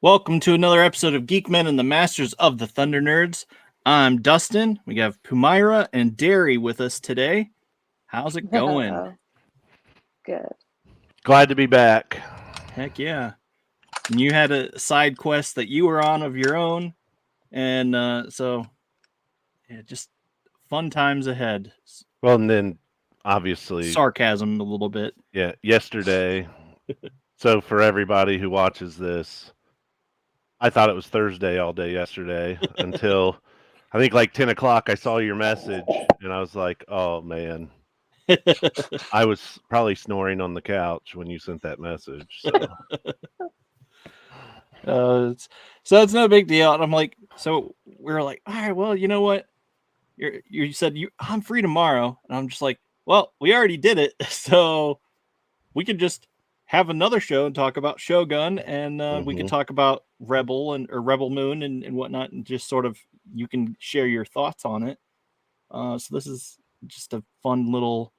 Welcome to another episode of Geek-Men and the Masters of the Thunder Nerds. I'm Dustin. We have Pumaira and Derry with us today. How's it going? Good. Glad to be back. Heck yeah. And you had a side quest that you were on of your own. And just fun times ahead. Well, and then obviously Sarcasm a little bit. Yeah, yesterday. So for everybody who watches this, I thought it was Thursday all day yesterday until I think like 10 o'clock I saw your message and I was like, oh man. I was probably snoring on the couch when you sent that message. So it's no big deal. And I'm like, so we're like, all right, well, you know what? You said I'm free tomorrow. And I'm just like, well, we already did it. So we could just have another show and talk about Shōgun, and we could talk about Rebel or Rebel Moon and whatnot, and just sort of you can share your thoughts on it. So this is just a fun little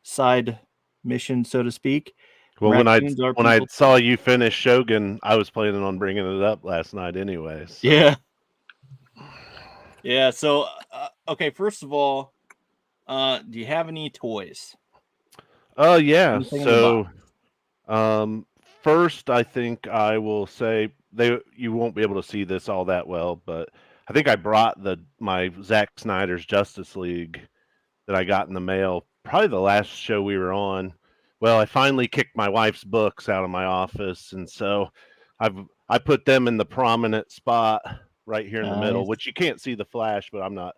side mission, so to speak. Well, when I saw you finish Shōgun, I was planning on bringing it up last night anyway. So. Yeah. So, okay. First of all, do you have any toys? Oh yeah. So, first, I think I will say you won't be able to see this all that well, but I think I brought my Zack Snyder's Justice League that I got in the mail. Probably the last show we were on. Well, I finally kicked my wife's books out of my office, and so I put them in the prominent spot right here in the middle, which you can't see the flash, but I'm not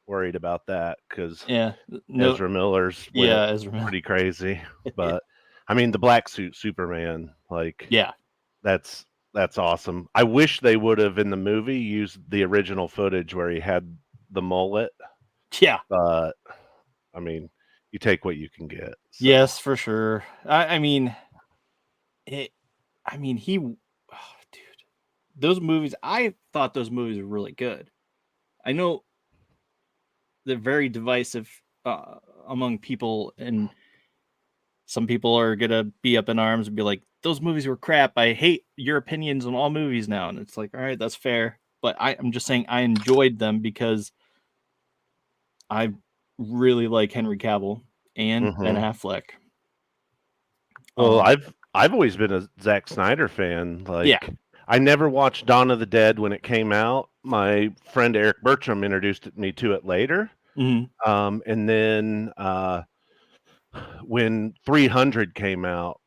worried about that because Ezra Miller's pretty crazy. But I mean, the black suit Superman, that's awesome. I wish they would have in the movie used the original footage where he had the mullet. Yeah, but I mean, you take what you can get. So. Yes, for sure. Those movies. I thought those movies were really good. I know they're very divisive among people, and some people are gonna be up in arms and be like, "Those movies were crap. I hate your opinions on all movies now." And it's like, all right, that's fair. But I'm just saying I enjoyed them because I really like Henry Cavill and Ben Affleck. Well, I've always been a Zack Snyder fan. I never watched Dawn of the Dead when it came out. My friend Eric Bertram introduced me to it later. Mm-hmm. And then when 300 came out,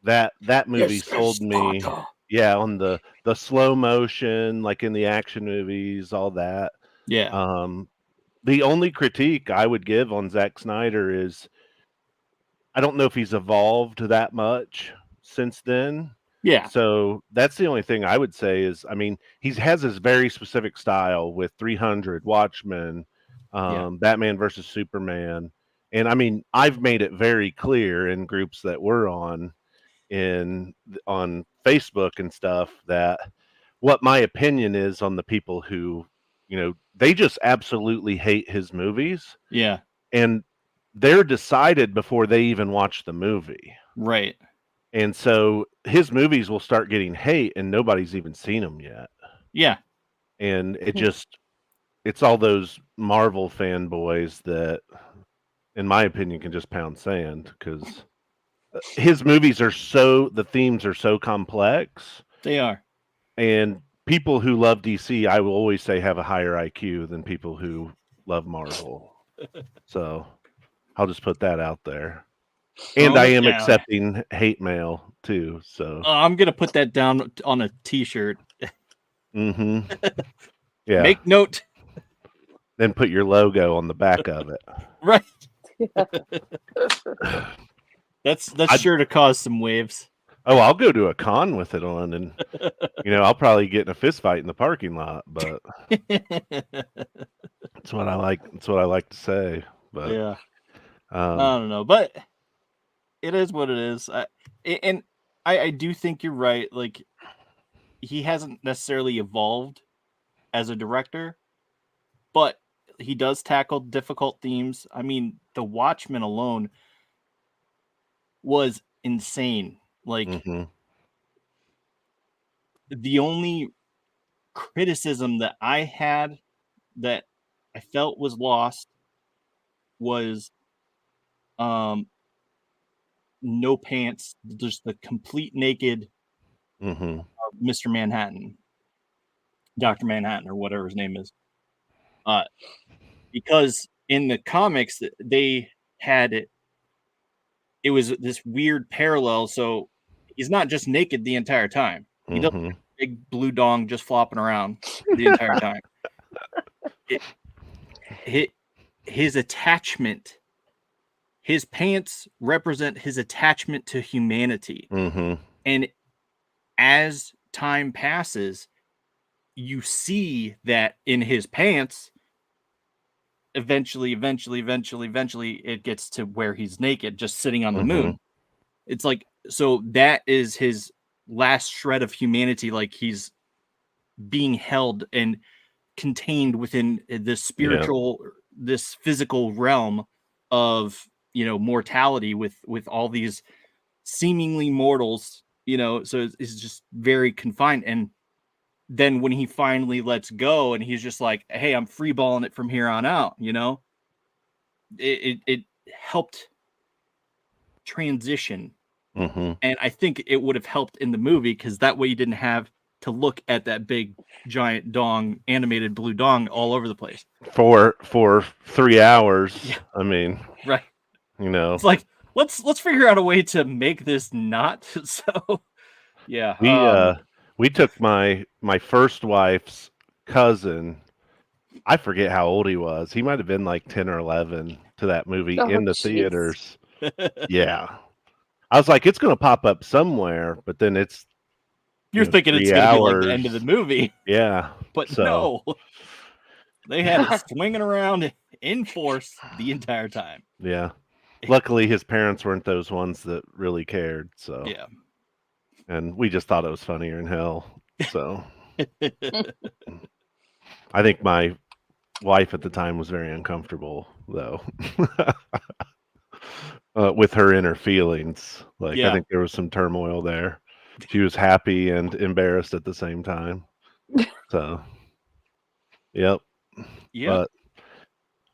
that movie sold me. Yeah, on the slow motion, like in the action movies, all that. Yeah. The only critique I would give on Zack Snyder is I don't know if he's evolved that much since then. Yeah. So that's the only thing I would say is, I mean, he has his very specific style with 300, Watchmen, Batman versus Superman. And I mean, I've made it very clear in groups that we're on Facebook and stuff that what my opinion is on the people who, they just absolutely hate his movies. Yeah. And they're decided before they even watch the movie. Right. And so his movies will start getting hate and nobody's even seen them yet. Yeah. And it's all those Marvel fanboys that, in my opinion, can just pound sand because his movies the themes are so complex. They are. And people who love DC, I will always say, have a higher IQ than people who love Marvel. So I'll just put that out there. And I am accepting hate mail too. So I'm gonna put that down on a T-shirt. Yeah. Make note. Then put your logo on the back of it. Right. That's sure to cause some waves. Oh, I'll go to a con with it on, and I'll probably get in a fist fight in the parking lot. But that's what I like. That's what I like to say. But yeah, I don't know, but it is what it is. I do think you're right. Like, he hasn't necessarily evolved as a director, but he does tackle difficult themes. I mean, The Watchmen alone was insane. Like, the only criticism that I had that I felt was lost was no pants, just the complete naked Mm-hmm. Mr. Manhattan, Dr. Manhattan, or whatever his name is. Uh, because in the comics they had it was this weird parallel. So he's not just naked the entire time. He doesn't Mm-hmm. have a big blue dong just flopping around the entire time. It, his, his attachment, his pants represent his attachment to humanity. Mm-hmm. And as time passes, you see that in his pants, eventually it gets to where he's naked, just sitting on the Mm-hmm. moon. It's like, so that is his last shred of humanity. Like he's being held and contained within this Yeah. spiritual, this physical realm of, mortality with all these seemingly mortals, so it's just very confined. And then when he finally lets go and he's just like, hey, I'm free balling it from here on out, it helped transition. Mm-hmm. And I think it would have helped in the movie because that way you didn't have to look at that big giant dong, animated blue dong all over the place. For 3 hours. Yeah. I mean, Right. It's like, let's figure out a way to make this not so. Yeah. we took my first wife's cousin. I forget how old he was. He might have been like 10 or 11 to that movie Oh, in the jeez. theaters. Yeah. I was like, it's going to pop up somewhere, but then it's You're thinking it's 3 going to be like the end of hours. the movie. Yeah. But So, no. They had it swinging around in force the entire time. yeah. Luckily, his parents weren't those ones that really cared. So, Yeah. And we just thought it was funnier than hell. So, I think my wife at the time was very uncomfortable, though, with her inner feelings. Like, I Yeah. think there was some turmoil there. She was happy and embarrassed at the same time. So, yep. Yeah.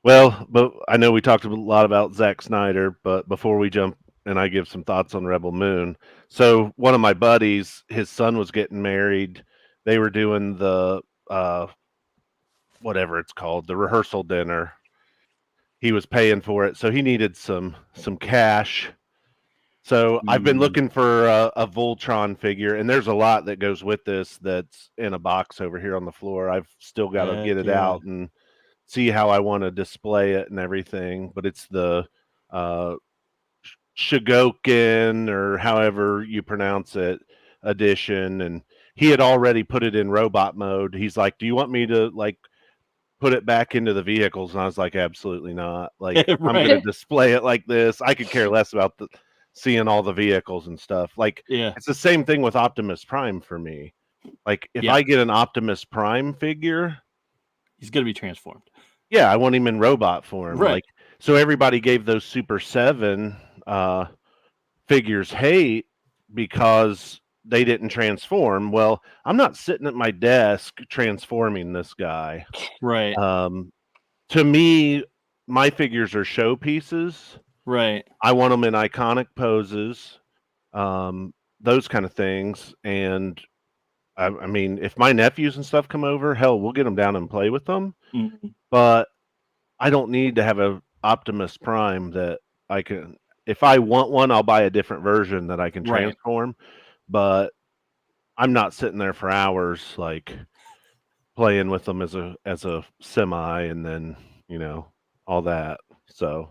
But I know we talked a lot about Zack Snyder, but before we jump and I give some thoughts on Rebel Moon. So one of my buddies, his son was getting married. They were doing the whatever it's called, the rehearsal dinner. He was paying for it, so he needed some cash. So I've been looking for a Voltron figure, and there's a lot that goes with this that's in a box over here on the floor. I've still got to get it out and see how I want to display it and everything. But it's the Shōgun, or however you pronounce it, edition, and he had already put it in robot mode. He's like, "Do you want me to like put it back into the vehicles?" And I was like, "Absolutely not. Like, Right. I'm going to display it like this. I could care less about seeing all the vehicles and stuff." Like, Yeah. it's the same thing with Optimus Prime for me. Like, if Yeah. I get an Optimus Prime figure, He's going to be transformed. yeah, I want him in robot form. Right. Like, so everybody gave those Super 7 figures hate because they didn't transform. Well, I'm not sitting at my desk transforming this guy. Right. To me, my figures are showpieces. Right. I want them in iconic poses, those kind of things. And I mean, if my nephews and stuff come over, hell, we'll get them down and play with them. Mm-hmm. But I don't need to have a Optimus Prime that I can. If I want one, I'll buy a different version that I can Right. transform. But I'm not sitting there for hours like playing with them as a semi, and then all that. So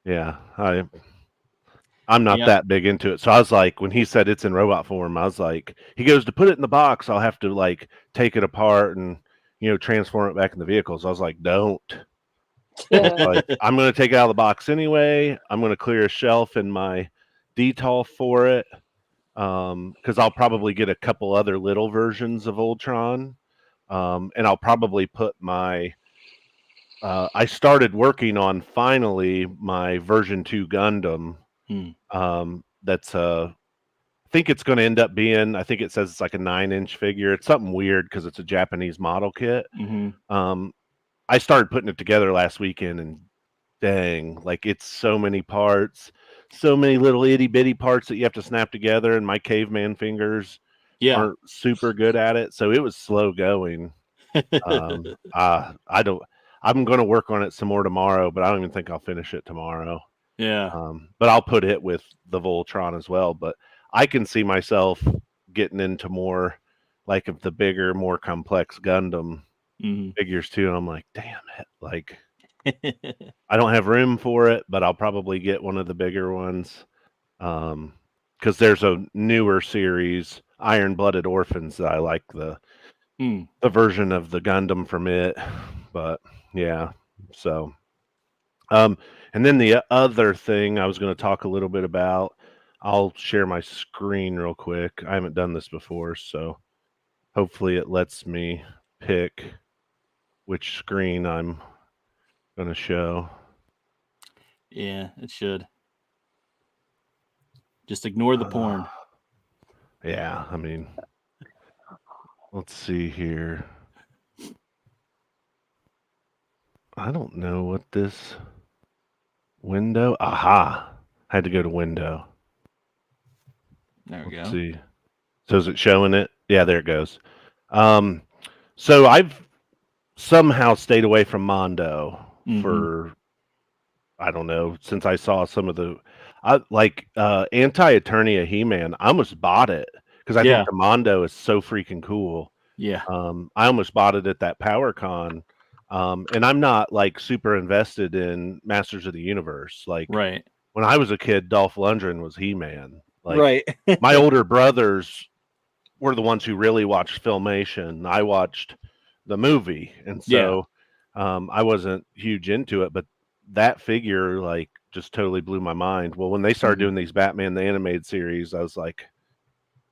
yeah, I'm not that big into it. So I was like, when he said it's in robot form, I was like, he goes to put it in the box, I'll have to like take it apart and transform it back in the vehicles. I was like, don't. Like, I'm going to take it out of the box anyway. I'm going to clear a shelf in my DTOL for it, because I'll probably get a couple other little versions of Ultron, and I'll probably put my. I started working on finally my version 2 Gundam. That's think it's going to end up being. I think it says it's like a 9-inch figure. It's something weird because it's a Japanese model kit. Mm-hmm. Um, I started putting it together last weekend, and dang, like it's so many parts, so many little itty bitty parts that you have to snap together, and my caveman fingers Yeah. aren't super good at it, so it was slow going. I don't. I'm going to work on it some more tomorrow, but I don't even think I'll finish it tomorrow. Yeah. But I'll put it with the Voltron as well. But I can see myself getting into more like of the bigger, more complex Gundam Mm-hmm. figures too. And I'm like, damn it, like I don't have room for it, but I'll probably get one of the bigger ones. Because there's a newer series, Iron Blooded Orphans, that I like Mm. the version of the Gundam from it. But yeah, so and then the other thing I was going to talk a little bit about, I'll share my screen real quick. I haven't done this before, so hopefully it lets me pick which screen I'm going to show. Yeah, it should. Just ignore the porn. Yeah, I mean, let's see here. I don't know what this window. Aha! I had to go to window. There we Let's go. see. So is it showing it? Yeah, there it goes. Um, so I've somehow stayed away from Mondo Mm-hmm. for I don't know since I saw some of the I like Anti Eternia He-Man. I almost bought it because I think Yeah. the Mondo is so freaking cool. Yeah. I almost bought it at that PowerCon. And I'm not like super invested in Masters of the Universe. Like Right. when I was a kid, Dolph Lundgren was He-Man. Like Right. my older brothers were the ones who really watched Filmation. I watched the movie, and Yeah. so I wasn't huge into it. But that figure, like, just totally blew my mind. Well, when they started Mm-hmm. doing these Batman the animated series, I was like,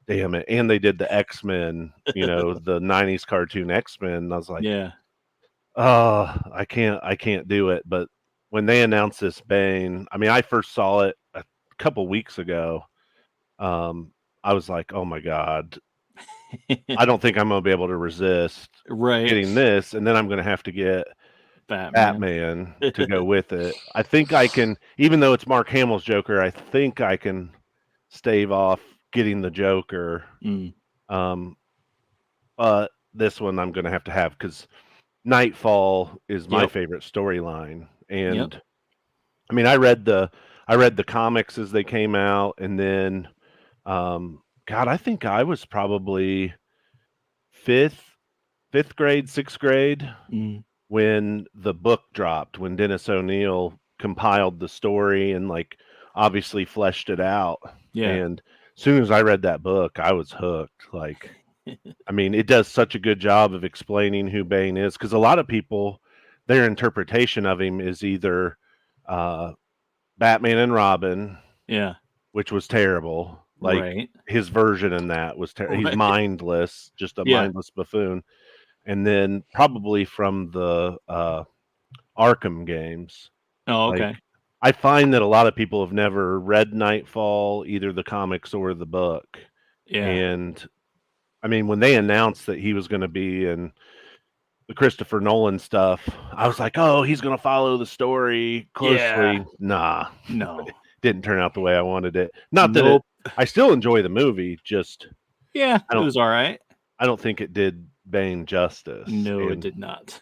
"Damn it!" And they did the X-Men, the '90s cartoon X-Men. I was like, Yeah. "Oh, I can't do it." But when they announced this Bane, I mean, I first saw it a couple weeks ago. Um, I was like, "Oh my god, I don't think I'm gonna be able to resist Right. getting this, and then I'm gonna have to get Batman. Batman to go with it." I think I can, even though it's Mark Hamill's Joker, I think I can stave off getting the Joker. Mm. Um, but this one I'm gonna have to have because Nightfall is my Yep. favorite storyline, Yep. and I mean, I read the comics as they came out, and then, God, I think I was probably fifth fifth grade, sixth grade Mm. when the book dropped, when Dennis O'Neil compiled the story and like obviously fleshed it out. Yeah. And as soon as I read that book, I was hooked. Like, I mean, it does such a good job of explaining who Bane is because a lot of people, their interpretation of him is either uh, Batman and Robin, Yeah. which was terrible. Like Right. his version in that was he's Right. mindless, just a Yeah. mindless buffoon. And then probably from the Arkham games. Oh, Like okay. I find that a lot of people have never read Nightfall, either the comics or the book. Yeah. And I mean, when they announced that he was going to be in the Christopher Nolan stuff, I was like, "Oh, he's going to follow the story Yeah. closely." Nah, No. didn't turn out the way I wanted it. Not that Nope. I still enjoy the movie, just Yeah, I it don't was all right. I don't think it did Bane justice. No, it And did not.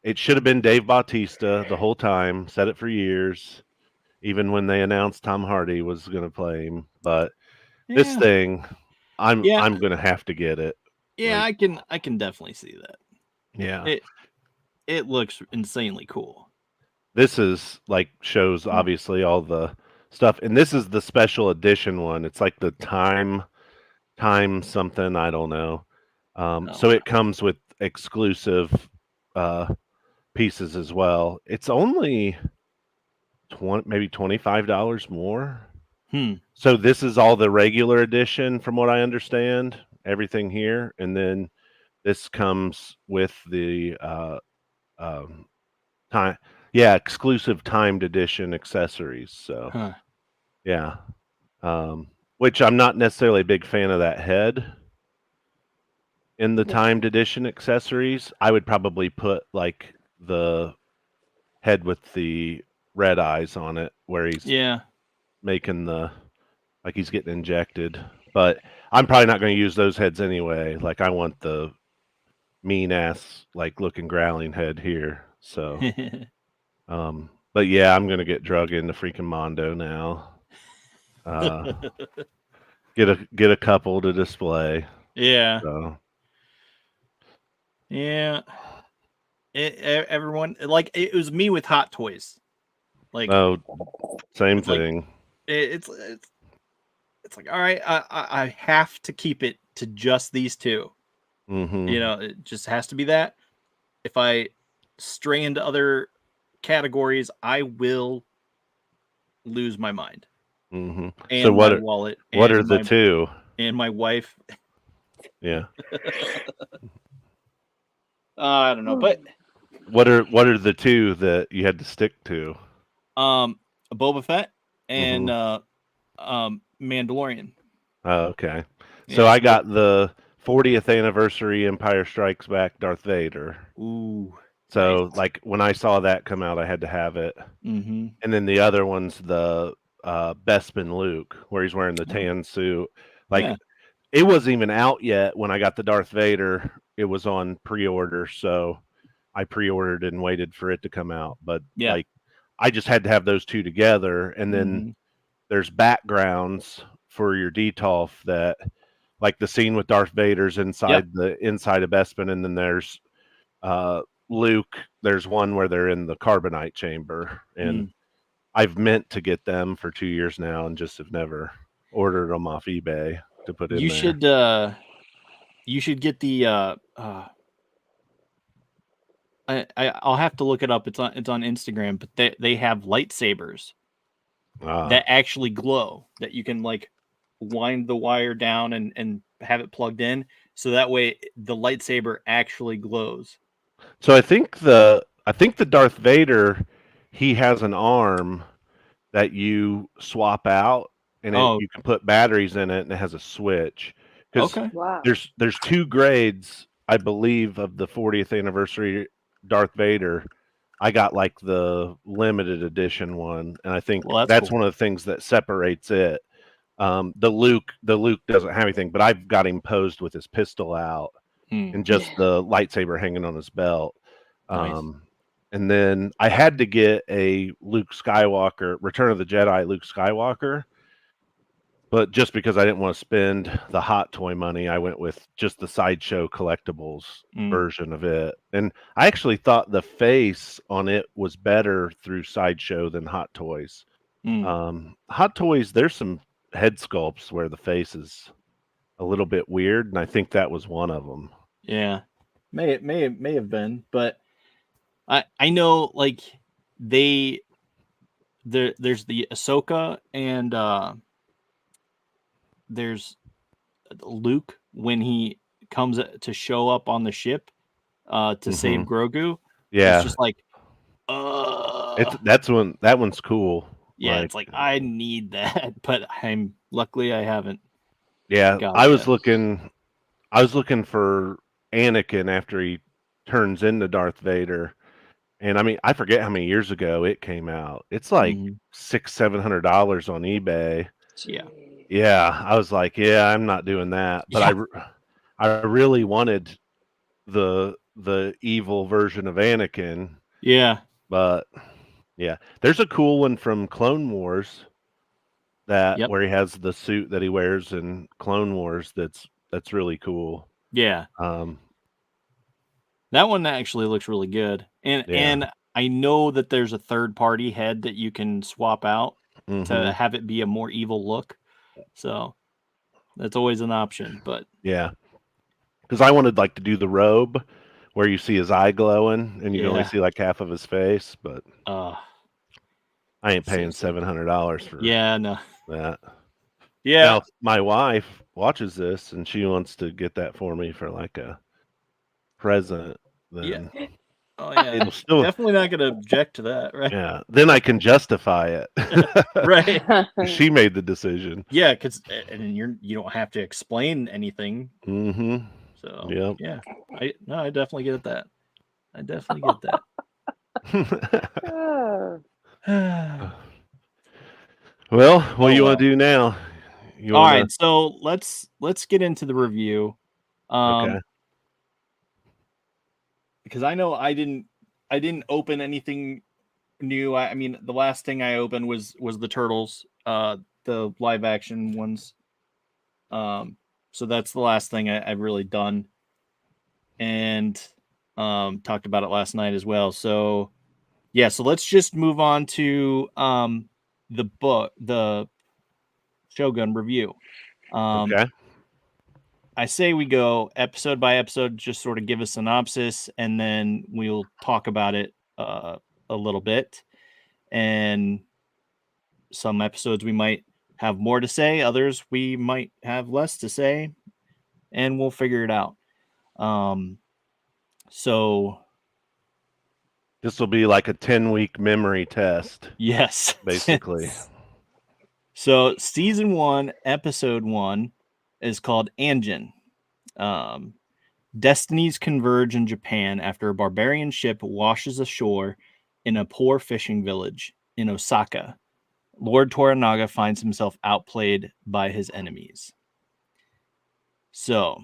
it should have been Dave Bautista the whole time. Said it for years, even when they announced Tom Hardy was going to play him. But this Yeah. thing, Yeah. I'm going to have to get it. Yeah, Like, I can definitely see that. yeah, It it looks insanely cool. this is like shows Mm. obviously all the stuff, and this is the special edition one. It's like the time something I don't know. Oh, So wow. it comes with exclusive uh, pieces as well. It's only 20, maybe $25 more. Hmm. So this is all the regular edition from what I understand, everything here, and then this comes with the um, time, yeah, exclusive timed edition accessories. So Huh. yeah, which I'm not necessarily a big fan of that head in the Well, timed edition accessories. I would probably put like the head with the red eyes on it, where he's yeah. making the like he's getting injected. But I'm probably not going to use those heads anyway. Like I want the mean ass like looking growling head here. So, but yeah, I'm gonna get drug into freaking Mondo now. Uh, get a couple to display. Yeah. So, Yeah. Everyone like it was me with Hot Toys. Like oh, same it's like thing. it's like all right, I have to keep it to just these two. Mm-hmm. You know, it just has to be that. If I stray into other categories, I will lose my mind Mm-hmm. So and my wallet what are the two? and my wife. Yeah. I don't know, but What are the two that you had to stick to? Boba Fett and Mm-hmm. Mandalorian. Oh, okay. So Yeah, I got the 40th anniversary Empire Strikes Back Darth Vader. ooh, nice. So like when I saw that come out, I had to have it. Mm-hmm. And then the other one's the Bespin Luke, where he's wearing the Oh, tan suit. Like yeah, it wasn't even out yet when I got the Darth Vader. It was on pre-order, so I pre-ordered and waited for it to come out. But yeah. like I just had to have those two together. And then Mm-hmm. there's backgrounds for your detolf that like the scene with Darth Vader's Yep. inside of Bespin, and then there's uh Luke, there's one where they're in the carbonite chamber, and Mm. I've meant to get them for 2 years now and just have never ordered them off eBay to put in You there. should you should get the I'll have to look it up. It's on Instagram, but they have lightsabers that Ah, actually glow that you can like wind the wire down and have it plugged in so that way the lightsaber actually glows. so I think the Darth Vader, he has an arm that you swap out, and Oh, you can put batteries in it, and it has a switch. Because okay. Wow. there's two grades, I believe, of the 40th anniversary Darth Vader. I got like the limited edition one, and I think Well, that's that's cool. one of the things that separates it. The Luke doesn't have anything, but I've got him posed with his pistol out Hmm, and just the lightsaber hanging on his belt. nice. Um, and then I had to get a Luke Skywalker, Return of the Jedi Luke Skywalker, but just because I didn't want to spend the hot toy money, I went with just the Sideshow collectibles Mm, version of it. And I actually thought the face on it was better through Sideshow than Hot Toys. mm, Hot Toys, there's some head sculpts where the face is a little bit weird, and I think that was one of them. yeah. May have been, but I know like they there's the Ahsoka and there's Luke when he comes to show up on the ship to save Hmm. Grogu. It's Yeah, just like that's one that one's cool. yeah, Like, it's like I need that, but I'm luckily I haven't yeah, got it yet. I was looking for Anakin after he turns into Darth Vader, and I mean, I forget how many years ago it came out. It's like Hmm. $600-700 on eBay. Yeah, Yeah, I was like, yeah, I'm not doing that. But yeah, I really wanted the evil version of Anakin, yeah, but yeah, there's a cool one from Clone Wars that yep, where he has the suit that he wears in Clone Wars. That's really cool. yeah. Um, That one actually looks really good, yeah. and I know that there's a third party head that you can swap out to Hmm. have it be a more evil look. So that's always an option. But Yeah, because I wanted like to do the robe where you see his eye glowing and you can only yeah, see like half of his face, but uh, I ain't so paying sick. $700 for Yeah, no, that. yeah, Now, if my wife watches this and she wants to get that for me for like a present, yeah. then Oh yeah, It'll still, definitely not gonna object to that, right? yeah. Then I can justify it. Right. She made the decision. Yeah, because and you don't have to explain anything. Mm-hmm. So Yep. yeah, I definitely get that. I definitely get Oh, that. Well, what do Oh you want well. to do now? You All want right, to? so let's get into the review. Okay. Because I know I didn't open anything new. I mean, the last thing I opened was the Turtles, the live action ones. So that's the last thing I've really done, and talked about it last night as well. So yeah, so let's just move on to the book, the Shogun review. Um, Okay. I say we go episode by episode, just sort of give a synopsis, and then we'll talk about it a little bit. And some episodes we might have more to say, others we might have less to say, and we'll figure it out. Um, so This will be like a 10-week memory test, yes, basically. so season 1, episode 1 is called Anjin. Um, Destinies converge in Japan after a barbarian ship washes ashore in a poor fishing village in Osaka. Lord Toranaga finds himself outplayed by his enemies. So,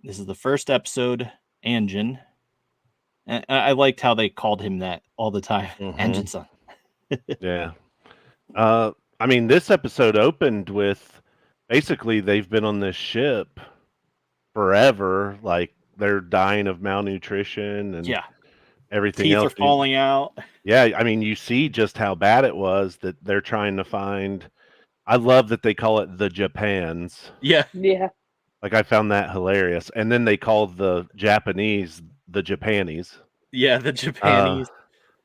this is the first episode, Anjin. And I liked how they called him that all the time, Mm-hmm. Anjin-san. Yeah. I mean, this episode opened with basically they've been on this ship forever. Like they're dying of malnutrition and Yeah, everything teeth else. are falling out. Yeah, I mean, you see just how bad it was that they're trying to find. I love that they call it the Japans. Yeah, yeah. Like I found that hilarious. And then they call the Japanese the Japanese. yeah, the Uh, Japanese.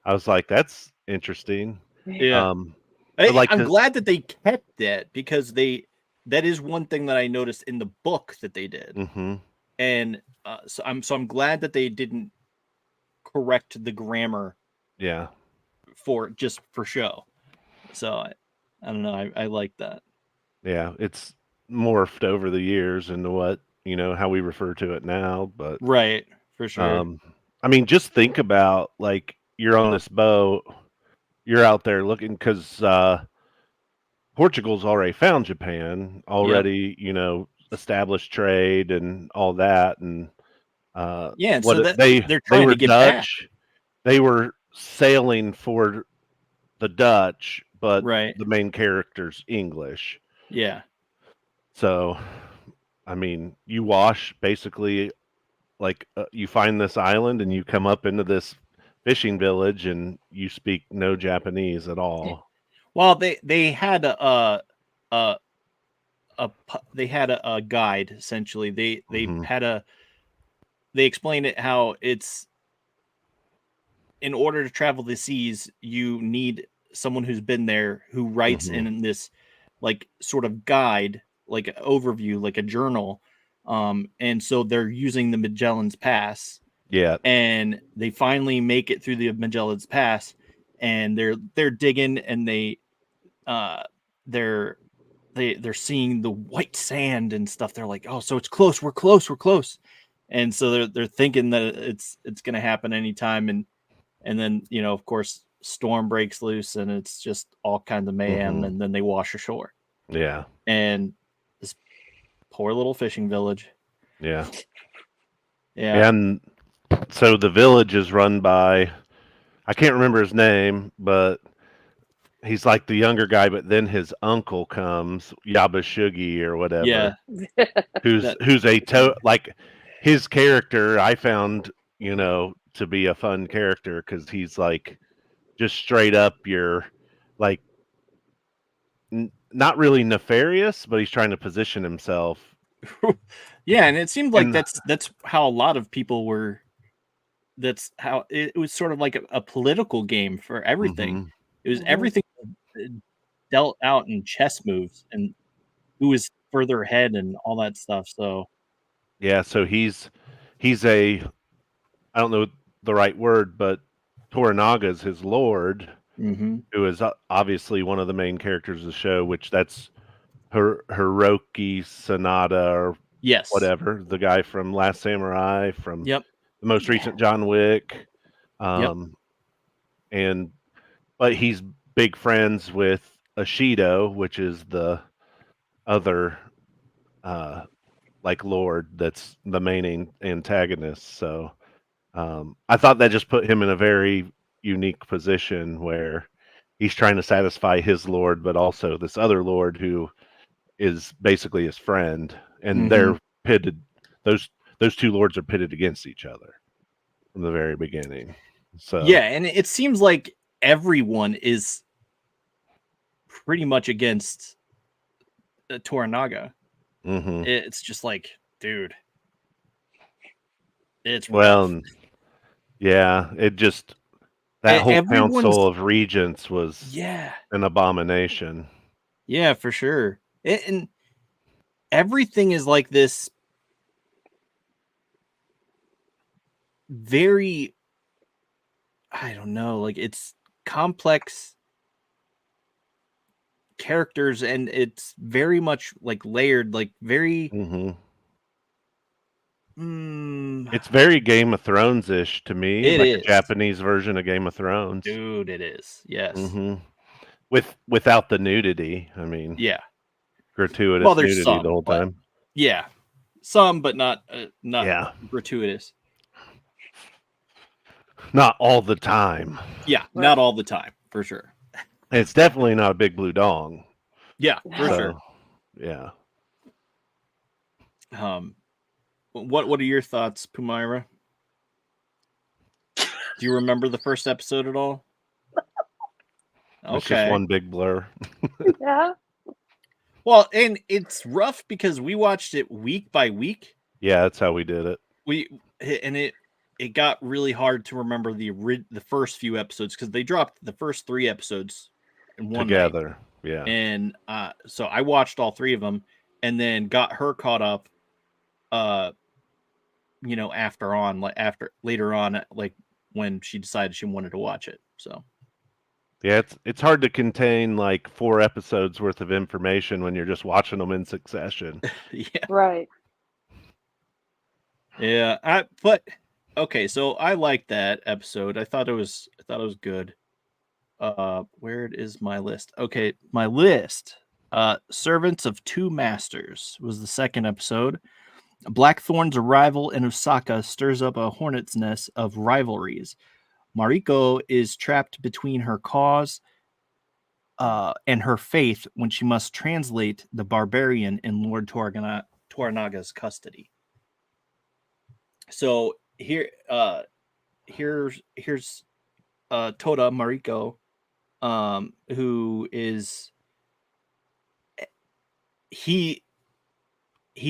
I was like, that's interesting. Yeah, But like I'm the glad that they kept that because that is one thing that I noticed in the book that they did, hmm and so I'm glad that they didn't correct the grammar yeah. for show. So I don't know. I like that. Yeah, it's morphed over the years into what, how we refer to it now, but Right, for sure. um I mean, just think about like you're on this boat, you're out there looking cuz Portugal's already found Japan, Yep. already, established trade and all that and Yeah, and so what that they're they trying were to get back. Dutch. They were sailing for the Dutch, but Right. the main character's English. Yeah. So, I mean, you wash basically like you find this island and you come up into this fishing village and you speak no Japanese at all. Well, they had a, they had a guide essentially. They hmm had a they explained it how it's in order to travel the seas, you need someone who's been there who writes hmm in this like sort of guide, like an overview, like a journal. And so they're using the Magellan's Pass, Yeah. and they finally make it through the Magellan's Pass, and they're digging, and uh they're they're seeing the white sand and stuff. They're like, oh, so it's close, we're close, we're close. And so they're thinking that it's gonna happen anytime, and then of course storm breaks loose and it's just all kinds of mayhem, hmm and then they wash ashore, Yeah. and this poor little fishing village. Yeah. Yeah. And so the village is run by I can't remember his name, but he's like the younger guy, but then his uncle comes, Yabashugi or Yeah. whatever, That who's like his character I found, to be a fun character because he's like just straight up your like not really nefarious, but he's trying to position himself. yeah, and it seemed like And that's how a lot of people were. That's how it was sort of like a political game for everything. hmm It was Mhm. everything dealt out in chess moves, and who was further ahead and all that stuff. So yeah, so he's a I don't know the right word, but Toranaga's his lord, Mm-hmm. who is obviously one of the main characters of the show, which that's Hiroki Sanada or Yes. whatever, the guy from Last Samurai, from Yep. the most Yeah. recent John Wick, Yep. and but he's big friends with Ashido, which is the other like lord that's the main antagonist. So I thought that just put him in a very unique position where he's trying to satisfy his lord, but also this other lord who is basically his friend, and Mm-hmm. they're pitted. Those those two lords are pitted against each other from the very beginning. So Yeah, and it seems like everyone is pretty much against Toranaga. hmm It's just like, dude, it's rough. well, yeah, it just that whole council Everyone's of regents was yeah, an abomination. yeah, for sure. And everything is like this very, I don't know, like it's complex characters and it's very much like layered, like very hmm mm, It's very Game of Thrones ish to me, it like a is. Japanese version of Game of Thrones. Dude, it is. Yes. hmm without the nudity. I mean, Yeah. Well, gratuitous there's nudity the some, whole but time. yeah. Some, but not Yeah, gratuitous. not all the time. Yeah, Right. not all the time, for sure. It's definitely not a big blue dong. Yeah, for No. sure. So, yeah. Um what are your thoughts, Pumaira? Do you remember the first episode at all? It's just Okay. one big blur. Yeah. Well, and it's rough because we watched it week by week. Yeah, that's how we did it. And it got really hard to remember the first few episodes because they dropped the first 3 episodes in one night. Together. Yeah. And so I watched all 3 of them and then got her caught up after later on, like when she decided she wanted to watch it. So Yeah, it's hard to contain like 4 episodes worth of information when you're just watching them in succession. yeah. Right. Yeah, but okay, so I liked that episode. I thought it was good. Where is my list? Okay, my list. Servants of Two Masters was the second episode. Blackthorn's arrival in Osaka stirs up a hornet's nest of rivalries. Mariko is trapped between her cause and her faith when she must translate the barbarian in Lord Toranaga's custody. So here's Toda Mariko, who is he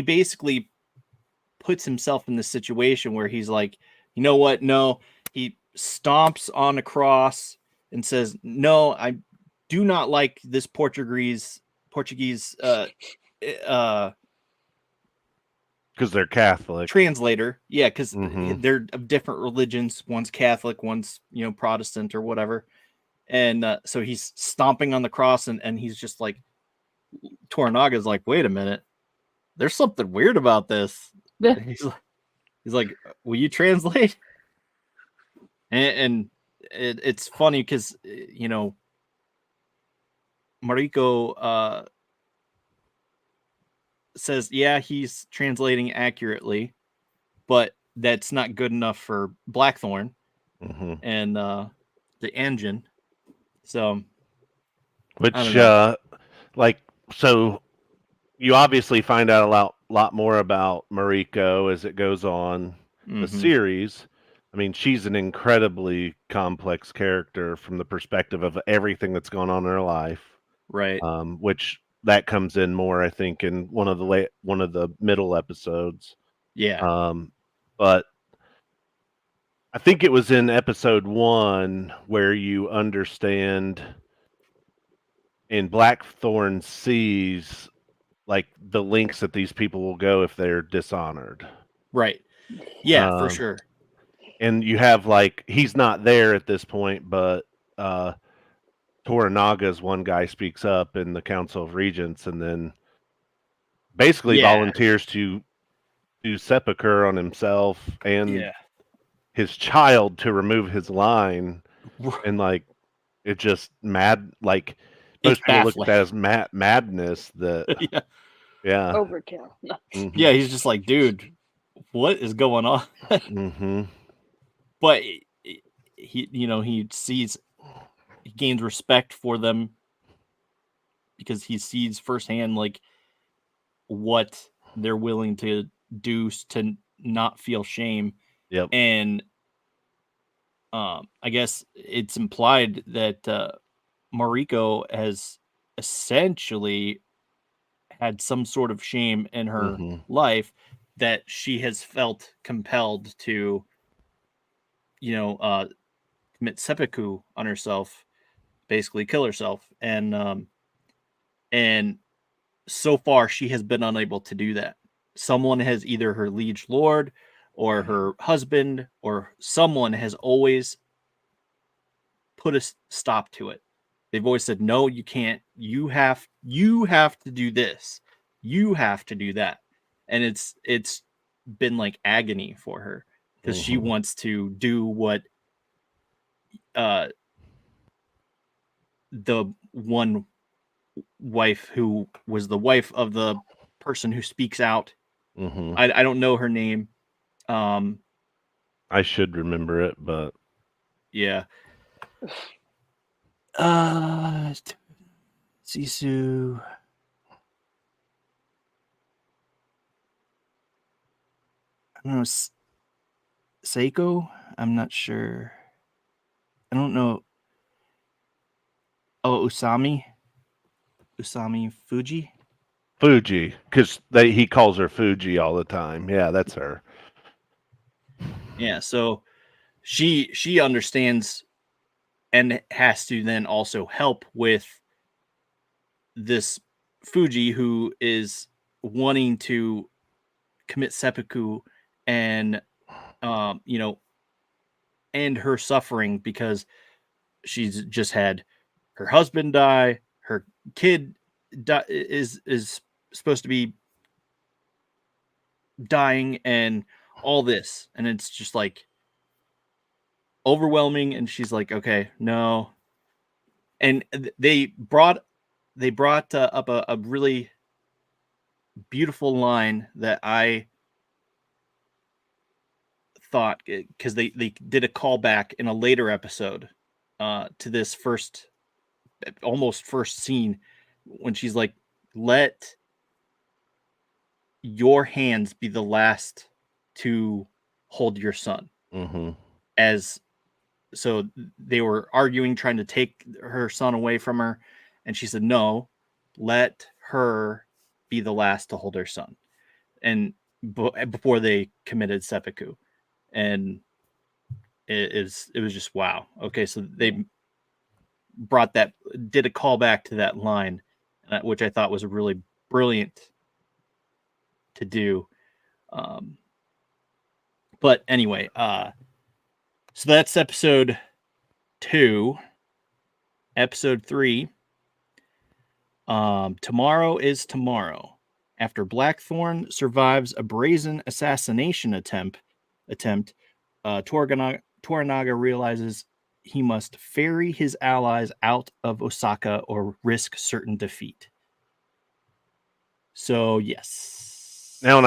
basically puts himself in this situation where he's like, you know what? No, he stomps on a cross and says, "No, I do not like this Portuguese Because they're Catholic. translator." Yeah, because Mhm. they're of different religions. One's Catholic, one's Protestant or whatever. And so he's stomping on the cross, and he's just like, Toranaga's like, wait a minute, there's something weird about this. Yeah. He's like, will you translate? And it's funny because Mariko says, yeah, he's translating accurately, but that's not good enough for Blackthorn Mhm. and the engine. So Which I don't know. like so you obviously find out a lot more about Mariko as it goes on the Mhm. series. I mean, she's an incredibly complex character from the perspective of everything that's gone on in her life. Right. Which that comes in more, I think, in one of the middle episodes. Yeah. But I think it was in episode 1 where you understand in Blackthorn sees like the links that these people will go if they're dishonored. Right. Yeah, for Um, sure. and you have like he's not there at this point, but uh Toranaga's one guy speaks up in the Council of Regents, and then basically Yeah, volunteers to do seppuku on himself and yeah, his child to remove his line, and like it just mad like it's most people look at baffling. that as madness. That Yeah, yeah. Overkill. No. Mhm. yeah. He's just like, dude, what is going on? Mhm. But he, he sees, he gains respect for them because he sees firsthand like what they're willing to do to not feel shame. Yep. And I guess it's implied that Mariko has essentially had some sort of shame in her Mhm. life that she has felt compelled to, commit seppuku on herself, basically kill herself, and so far she has been unable to do that. Someone has, either her liege lord or her husband or someone, has always put a stop to it. They've always said, no, you can't. You have to do this. You have to do that. And it's been like agony for her because she Mhm. wants to do what uh the one wife who was the wife of the person who speaks out. Mhm. I don't know her name. Um I should remember it, but yeah. Uh Sisu. I don't know. Seiko? I'm not sure. I don't know. Oh, Usami? Usami Fuji? Fuji, because he calls her Fuji all the time. Yeah, that's her. Yeah, so she understands and has to then also help with this Fuji who is wanting to commit seppuku and end her suffering because she's just had her husband die, her kid is supposed to be dying, and all this, and it's just like overwhelming. And she's like, okay, no. And they brought up a really beautiful line that I thought, because they did a callback in a later episode to this almost first scene, when she's like, let your hands be the last to hold your son. Mhm. As so they were arguing, trying to take her son away from her, and she said, no, let her be the last to hold her son. And before they committed seppuku. And it was just wow. Okay, so they did a callback to that line, which I thought was really brilliant to do. um but anyway, so that's episode 2. Episode 3, tomorrow is tomorrow. After Blackthorn survives a brazen assassination attempt, Toranaga realizes he must ferry his allies out of Osaka or risk certain defeat. So yes. Now,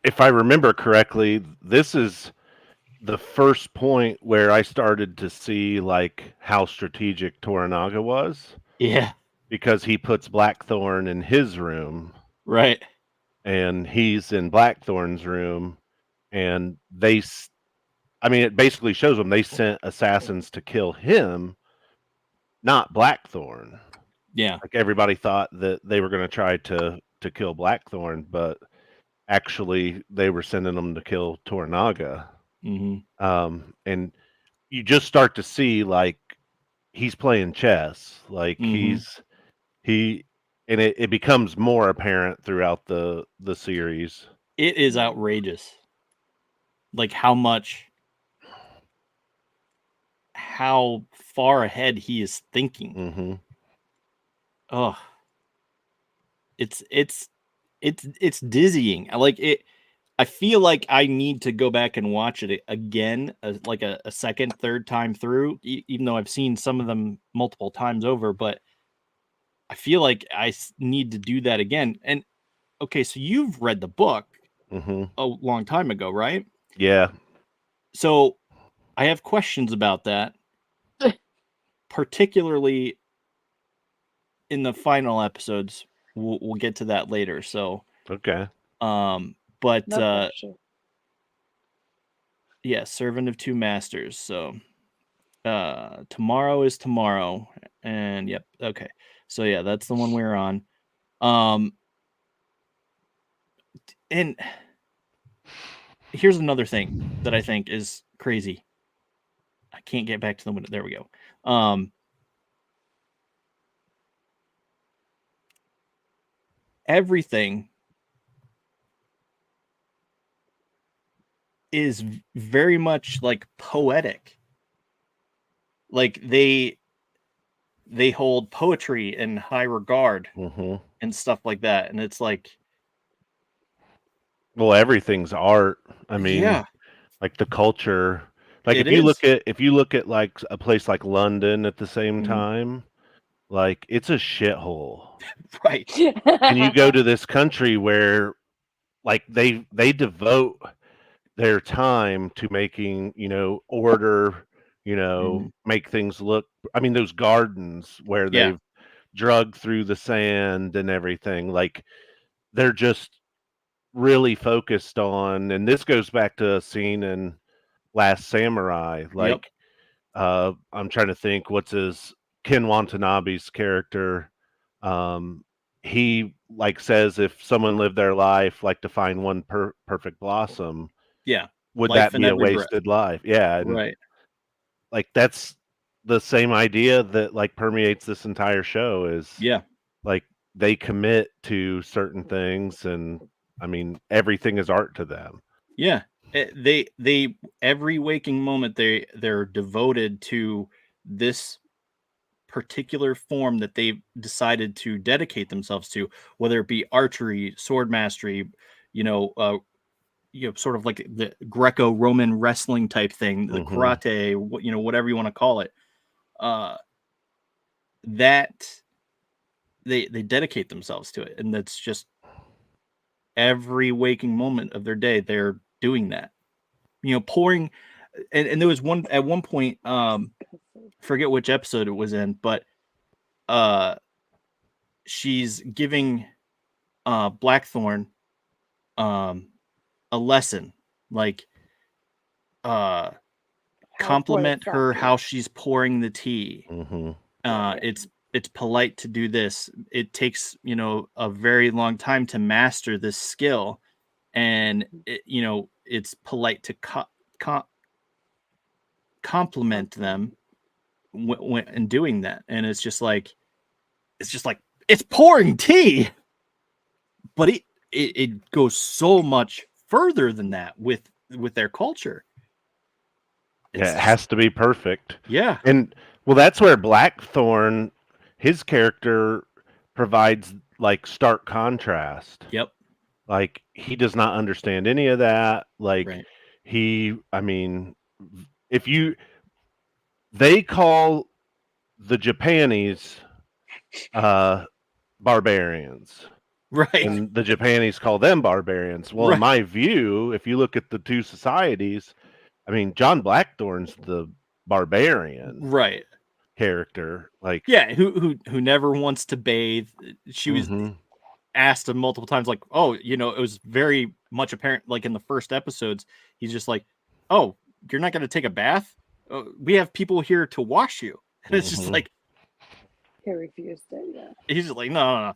if I remember correctly, this is the first point where I started to see like how strategic Toranaga was, Yeah. because he puts Blackthorn in his room Right. and he's in Blackthorn's room, and I mean, it basically shows them they sent assassins to kill him, not Blackthorn. Yeah. Like everybody thought that they were going to try to kill Blackthorn, but actually they were sending them to kill Toranaga. Mm-hmm. And you just start to see like he's playing chess, like Mm-hmm. he and it becomes more apparent throughout the series. It is outrageous, like how much how far ahead he is thinking. Mm-hmm. Oh, it's dizzying. I like it. I feel like I need to go back and watch it again, like a second, third time through, even though I've seen some of them multiple times over. But I feel like I need to do that again. And okay, so you've read the book Mm-hmm. a long time ago, right? Yeah. So I have questions about that, particularly in the final episodes. We'll get to that later. So, Okay. but No pressure. yeah, servant of two masters. So, tomorrow is tomorrow, and yep, okay. So yeah, that's the one we're on. And here's another thing that I think is crazy. I can't get back to the window. There we go. Everything is very much like poetic. Like they hold poetry in high regard Mm-hmm. and stuff like that. And it's like, Well, everything's art. I mean, yeah, like the culture. Like it is. if you look at like a place like London at the same Mhm. time, like it's a shithole. Right. And you go to this country where like they devote their time to making, order, Mhm. make things look. I mean, those gardens where Yeah. they've drug through the sand and everything, like they're just really focused on, and this goes back to a scene in Last Samurai. Yep. Like, I'm trying to think what's his Ken Watanabe's character. Um, he like says if someone lived their life like to find one perfect blossom, Yeah. would Life that in be a every breath. wasted life? Yeah, and Right. like that's the same idea that like permeates this entire show is Yeah. like they commit to certain things, and I mean everything is art to them. Yeah. They every waking moment they're devoted to this particular form that they've decided to dedicate themselves to, whether it be archery, sword mastery, you know, uh, sort of like the Greco-Roman wrestling type thing, the Hmm. karate, whatever you want to call it. Uh, that they dedicate themselves to it, and that's just every waking moment of their day they're doing that. Pouring, and there was one at one point, forget which episode it was in, but uh, she's giving Blackthorn um a lesson, like uh How to pour it compliment her properly. how she's pouring the tea. Hmm. It's polite to do this. It takes, a very long time to master this skill, and it's polite to co- compliment them when in doing that. And it's just like it's pouring tea, but it goes so much further than that with their culture. Yeah, It's it just, has to be perfect. yeah. And well, that's where Blackthorn, his character, provides like stark contrast. Yep. Like he does not understand any of that. Like Right. I mean, if you, they call the Japanese uh, barbarians, Right. and the Japanese call them barbarians. Well, in Right. my view, if you look at the two societies, I mean, John Blackthorn's the barbarian Right. character. Like, Yeah, who never wants to bathe. She was hmm. asked him multiple times, like, oh, it was very much apparent, like in the first episodes, he's just like, oh, you're not going to take a bath? We have people here to wash you. And it's just Hmm. like, He refused it, yeah. he's just like, no.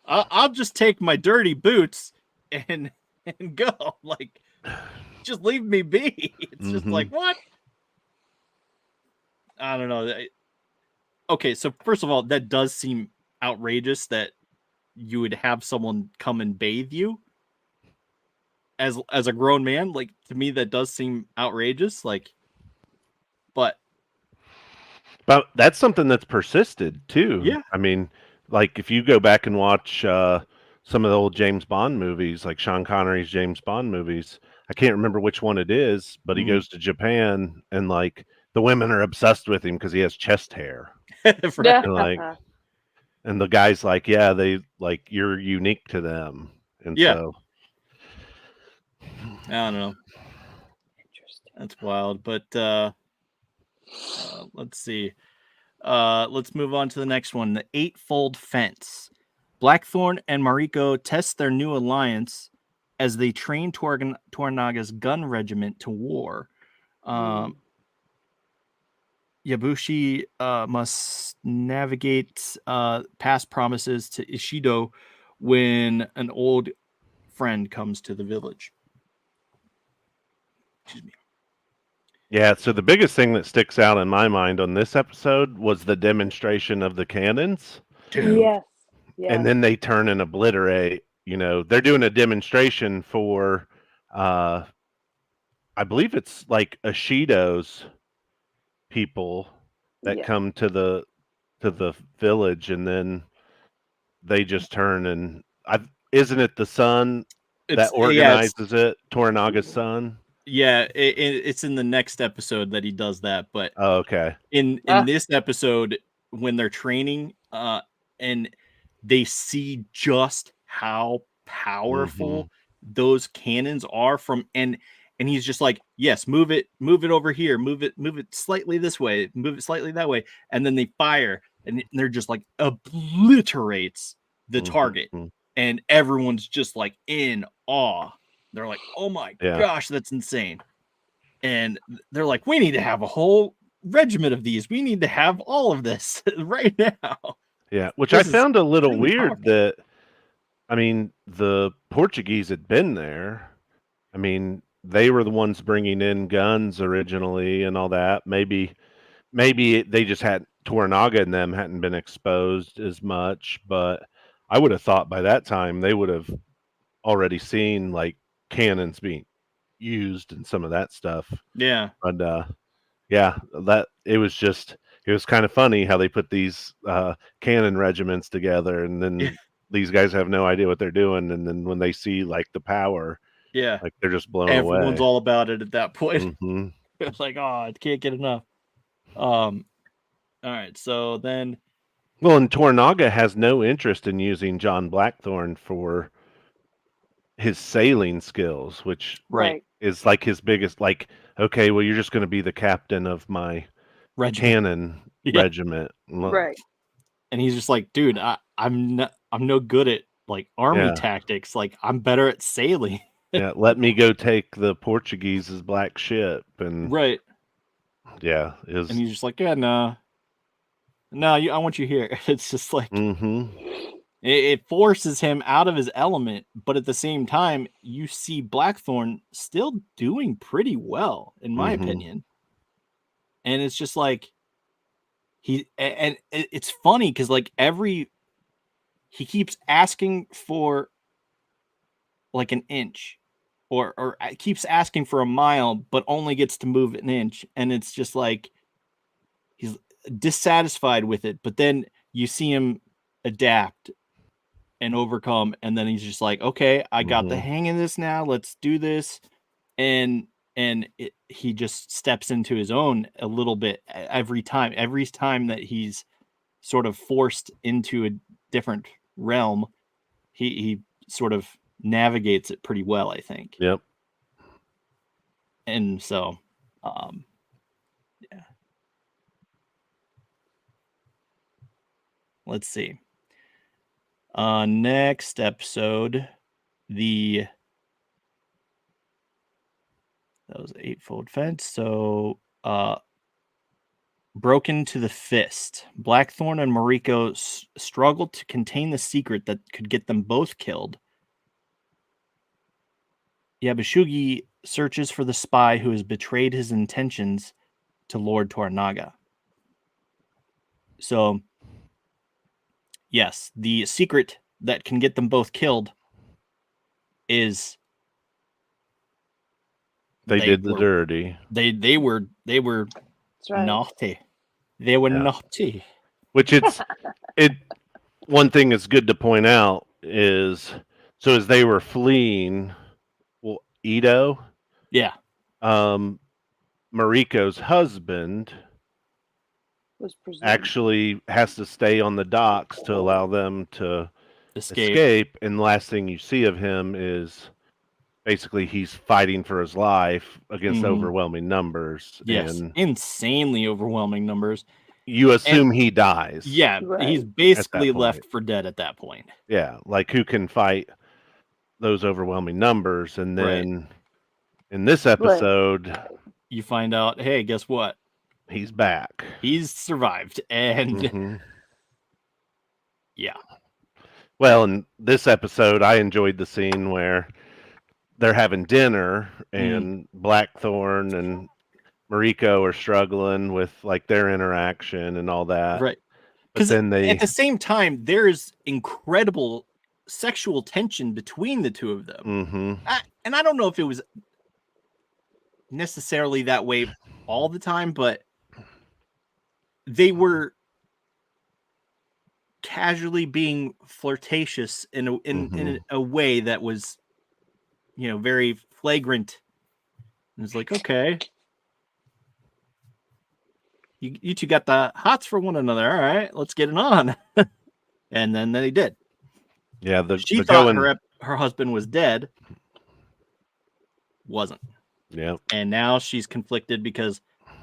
I'll just take my dirty boots and go. Like, just leave me be. It's just Hmm. like, what? I don't know. Okay, so first of all, that does seem outrageous that you would have someone come and bathe you as a grown man. Like, to me, that does seem outrageous. Like, but But that's something that's persisted too. Yeah. I mean, like if you go back and watch some of the old James Bond movies, like Sean Connery's James Bond movies, I can't remember which one it is, but he Mhm. goes to Japan and like the women are obsessed with him because he has chest hair. Right. And like and the guy's like, yeah, they like you're unique to them. And Yeah. so I don't know. Interesting. That's wild. But let's see. Let's move on to the next one. The Eightfold Fence. Blackthorn and Mariko test their new alliance as they train Tornaga's gun regiment to war. Yabushi must navigate past promises to Ishido when an old friend comes to the village. Excuse me. yeah, so the biggest thing that sticks out in my mind on this episode was the demonstration of the cannons. Dude. Yes. And then they turn and obliterate. You know, they're doing a demonstration for, I believe it's like Ishido's people that Yeah. come to the village, and then they just turn and isn't it the son that organizes it, Toranaga's son? Yeah, it's in the next episode that he does that, but Oh, okay. in this episode when they're training and they see just how powerful those cannons are from and he's just like, yes, move it over here, move it slightly this way, move it slightly that way, and then they fire and they're just like obliterates the target, and everyone's just like in awe. They're like, oh my gosh, that's insane. And they're like, we need to have a whole regiment of these. We need to have all of this right now. Yeah, which This I is found a little really weird powerful. that, I mean, the Portuguese had been there. I mean, they were the ones bringing in guns originally and all that. Maybe they just hadn't, Toranaga and them hadn't been exposed as much, but I would have thought by that time they would have already seen like cannons being used and some of that stuff. Yeah. But yeah, that it was kind of funny how they put these cannon regiments together, and then these guys have no idea what they're doing, and then when they see like the power, yeah, like they're just blown everyone's away. all about it at that point. Mm-hmm. It's like, oh, I can't get enough. All right, so then Well, and Toranaga has no interest in using John Blackthorn for his sailing skills, which right is like his biggest, like, okay, well, you're just going to be the captain of my regiment. cannon regiment. Right. And he's just like, dude, I'm no good at like army tactics. Like, I'm better at sailing. Yeah, let me go take the Portuguese's black ship. And right. Yeah. And he's just like, yeah, no, I want you here. It's just like, it forces him out of his element, but at the same time, you see Blackthorn still doing pretty well, in my opinion. And it's just like, it's funny because like he keeps asking for like an inch or keeps asking for a mile, but only gets to move an inch. And it's just like, he's dissatisfied with it. But then you see him adapt and overcome. And then he's just like, okay, I got the hang of this now. Let's do this. And he just steps into his own a little bit every time that he's sort of forced into a different realm. He sort of navigates it pretty well, I think. Yep. And so, yeah. Let's see. Next episode, that was Eightfold Fence. So, Broken to the Fist. Blackthorn and Mariko struggled to contain the secret that could get them both killed. Yabashugi searches for the spy who has betrayed his intentions to Lord Toranaga. So, yes, the secret that can get them both killed is they did the dirty. They were That's right. naughty. They were Yeah. naughty. Which it one thing that's good to point out is so as they were fleeing, well, Ito, Yeah, Mariko's husband Was presumed. actually has to stay on the docks to allow them to escape. and the last thing you see of him is basically he's fighting for his life against Mhm. overwhelming numbers, Yes, and insanely overwhelming numbers. you assume he dies. Yeah, Right. he's basically point. left for dead at that point. Yeah, like who can fight those overwhelming numbers? And Right. then in this episode, You find out, hey, guess what? he's back. He's survived, and Mhm. yeah, Well, in this episode, I enjoyed the scene where they're having dinner and Blackthorn and Mariko are struggling with like their interaction and all that. right. But Because then they at the same time, there's incredible sexual tension between the two of them. Mhm. And I don't know if it was necessarily that way all the time, but they were casually being flirtatious in a way that was, very flagrant. And it's like, okay, you two got the hots for one another. All right, let's get it on. And then they did. Yeah, She the thought going her husband was dead. Wasn't. yeah. And now she's conflicted because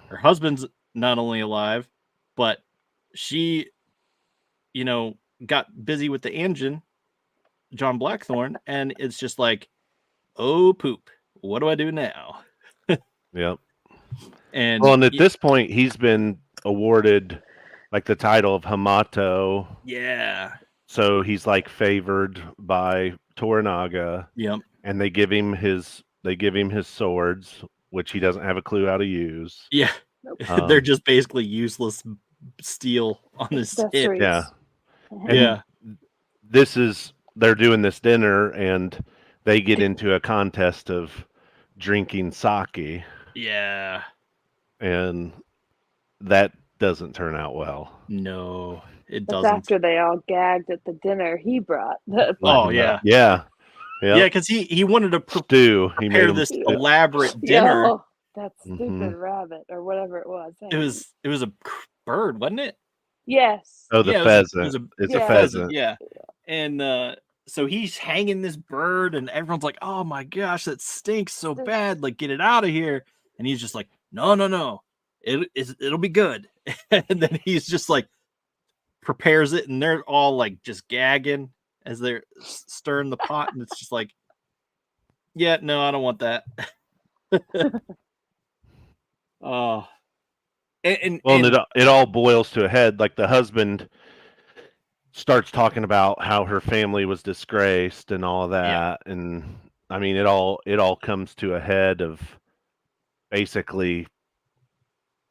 her husband's not only alive, but she, got busy with the engine, John Blackthorn, and it's just like, oh poop, what do I do now? Yep. And Well, and at this point, he's been awarded like the title of Hamato, yeah, so he's like favored by Toranaga, yep, and they give him his swords, which he doesn't have a clue how to use. yeah. Um, They're just basically useless steel on his hip. Accessories. Yeah. And Yeah, they're doing this dinner, and they get into a contest of drinking sake, yeah. and that doesn't turn out well. No, it That's doesn't. after they all gagged at the dinner he brought. The Oh Mhm. yeah, Yeah. yeah. Because he wanted to Stew. He made prepare him this stew. elaborate dinner. Yo, that stupid Mhm. rabbit or whatever it was. It was a bird, wasn't it? Yes. Oh, the Yeah, pheasant. It's a Yeah. pheasant. Yeah. And so he's hanging this bird, and everyone's like, "Oh my gosh, that stinks so bad! Like, get it out of here!" And he's just like, "No, it'll be good." And then he's just like prepares it, and they're all like just gagging as they're stirring the pot, and it's just like, "Yeah, no, I don't want that." Oh, and Well, and it all boils to a head. Like the husband starts talking about how her family was disgraced and all of that, and I mean, it all comes to a head of basically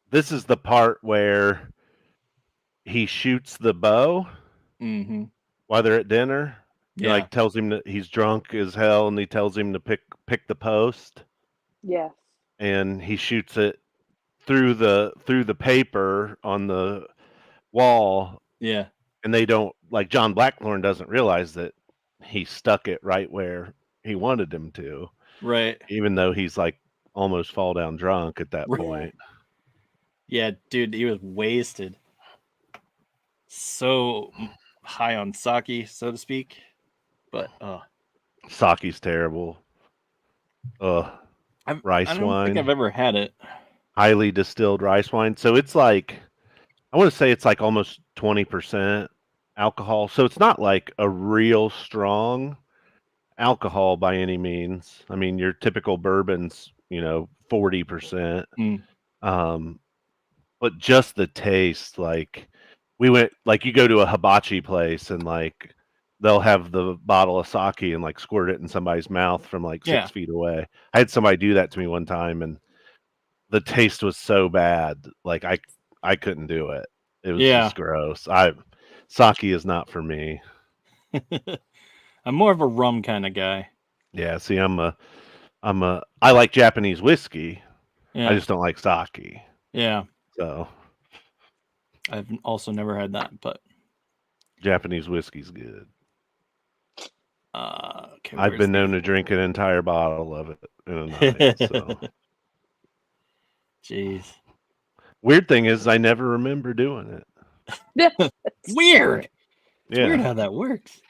this is the part where he shoots the bow mhm. while they're at dinner. He Yeah, like tells him that he's drunk as hell, and he tells him to pick the post, Yes. and he shoots it through the paper on the wall, yeah, and they don't like John Blackthorn doesn't realize that he stuck it right where he wanted him to, right. even though he's like almost fall down drunk at that Right. point. Yeah, dude, he was wasted. So high on sake, so to speak. But Sake's terrible. Rice I don't wine, think I've ever had it. highly distilled rice wine. So it's like I want to say it's like almost 20% alcohol. So it's not like a real strong alcohol by any means. I mean, your typical bourbon's, 40%. Mm. But just the taste, like we went like you go to a hibachi place and like they'll have the bottle of sake and like squirt it in somebody's mouth from like Yeah. 6 feet away. I had somebody do that to me one time, and the taste was so bad, like I couldn't do it. It was Yeah. just gross. Sake is not for me. I'm more of a rum kind of guy. Yeah, see, I like Japanese whiskey. Yeah. I just don't like sake. Yeah. So I've also never had that, but Japanese whiskey's good. okay. I've where's been the- known to drink an entire bottle of it in a night. So Jeez. weird thing is, I never remember doing it. Weird. It's weird Yeah. how that works.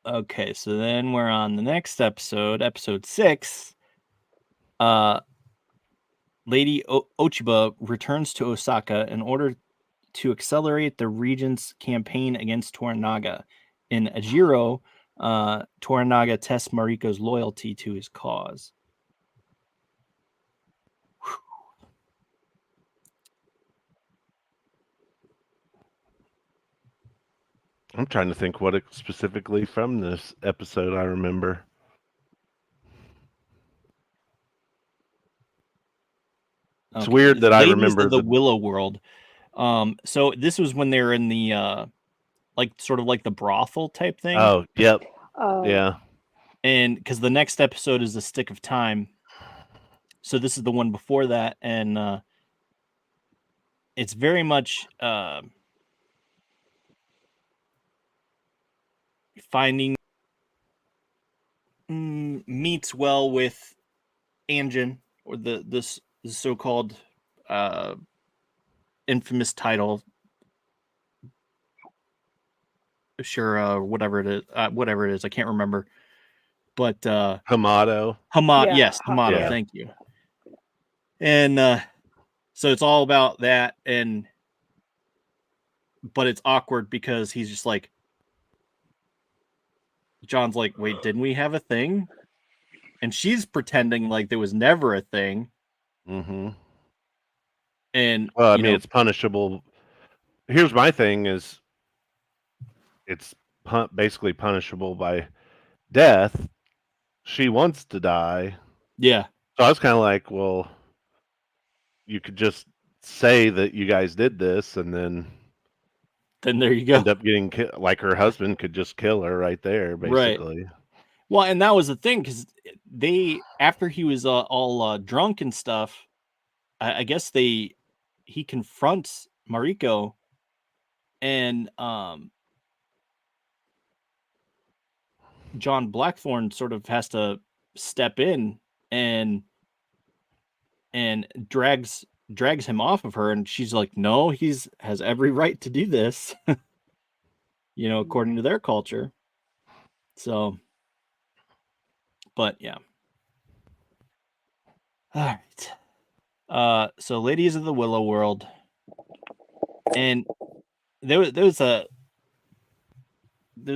Okay, so then we're on the next episode, episode 6. Lady Ochiba returns to Osaka in order to accelerate the region's campaign against Toranaga. In Ajiro, Toranaga tests Mariko's loyalty to his cause. I'm trying to think what specifically from this episode I remember. It's weird that I Ladies remember of the Willow World. So this was when they were in the like sort of like the brothel type thing. Oh, yep. Oh, Yeah. And because the next episode is the Stick of Time. So this is the one before that, and it's very much finding meets well with Anjin, or this so-called infamous title. Sure, whatever it is, I can't remember. But Hamato. Hamato, Yeah, yes, Hamato. yeah. Thank you. And so it's all about that, but it's awkward because he's just like, John's like, wait, didn't we have a thing? And she's pretending like there was never a thing. Mm-hmm. And Well, I mean, it's punishable. Here's my thing: is it's basically punishable by death. She wants to die. Yeah. So I was kind of like, well, you could just say that you guys did this, and then there you go. end up getting like her husband could just kill her right there, basically. Right. Well, and that was the thing, because after he was all drunk and stuff, I guess he confronts Mariko, and John Blackthorne sort of has to step in and drags him off of her, and she's like, no, has every right to do this, according to their culture. So, but yeah. All right. So Ladies of the Willow World, and there's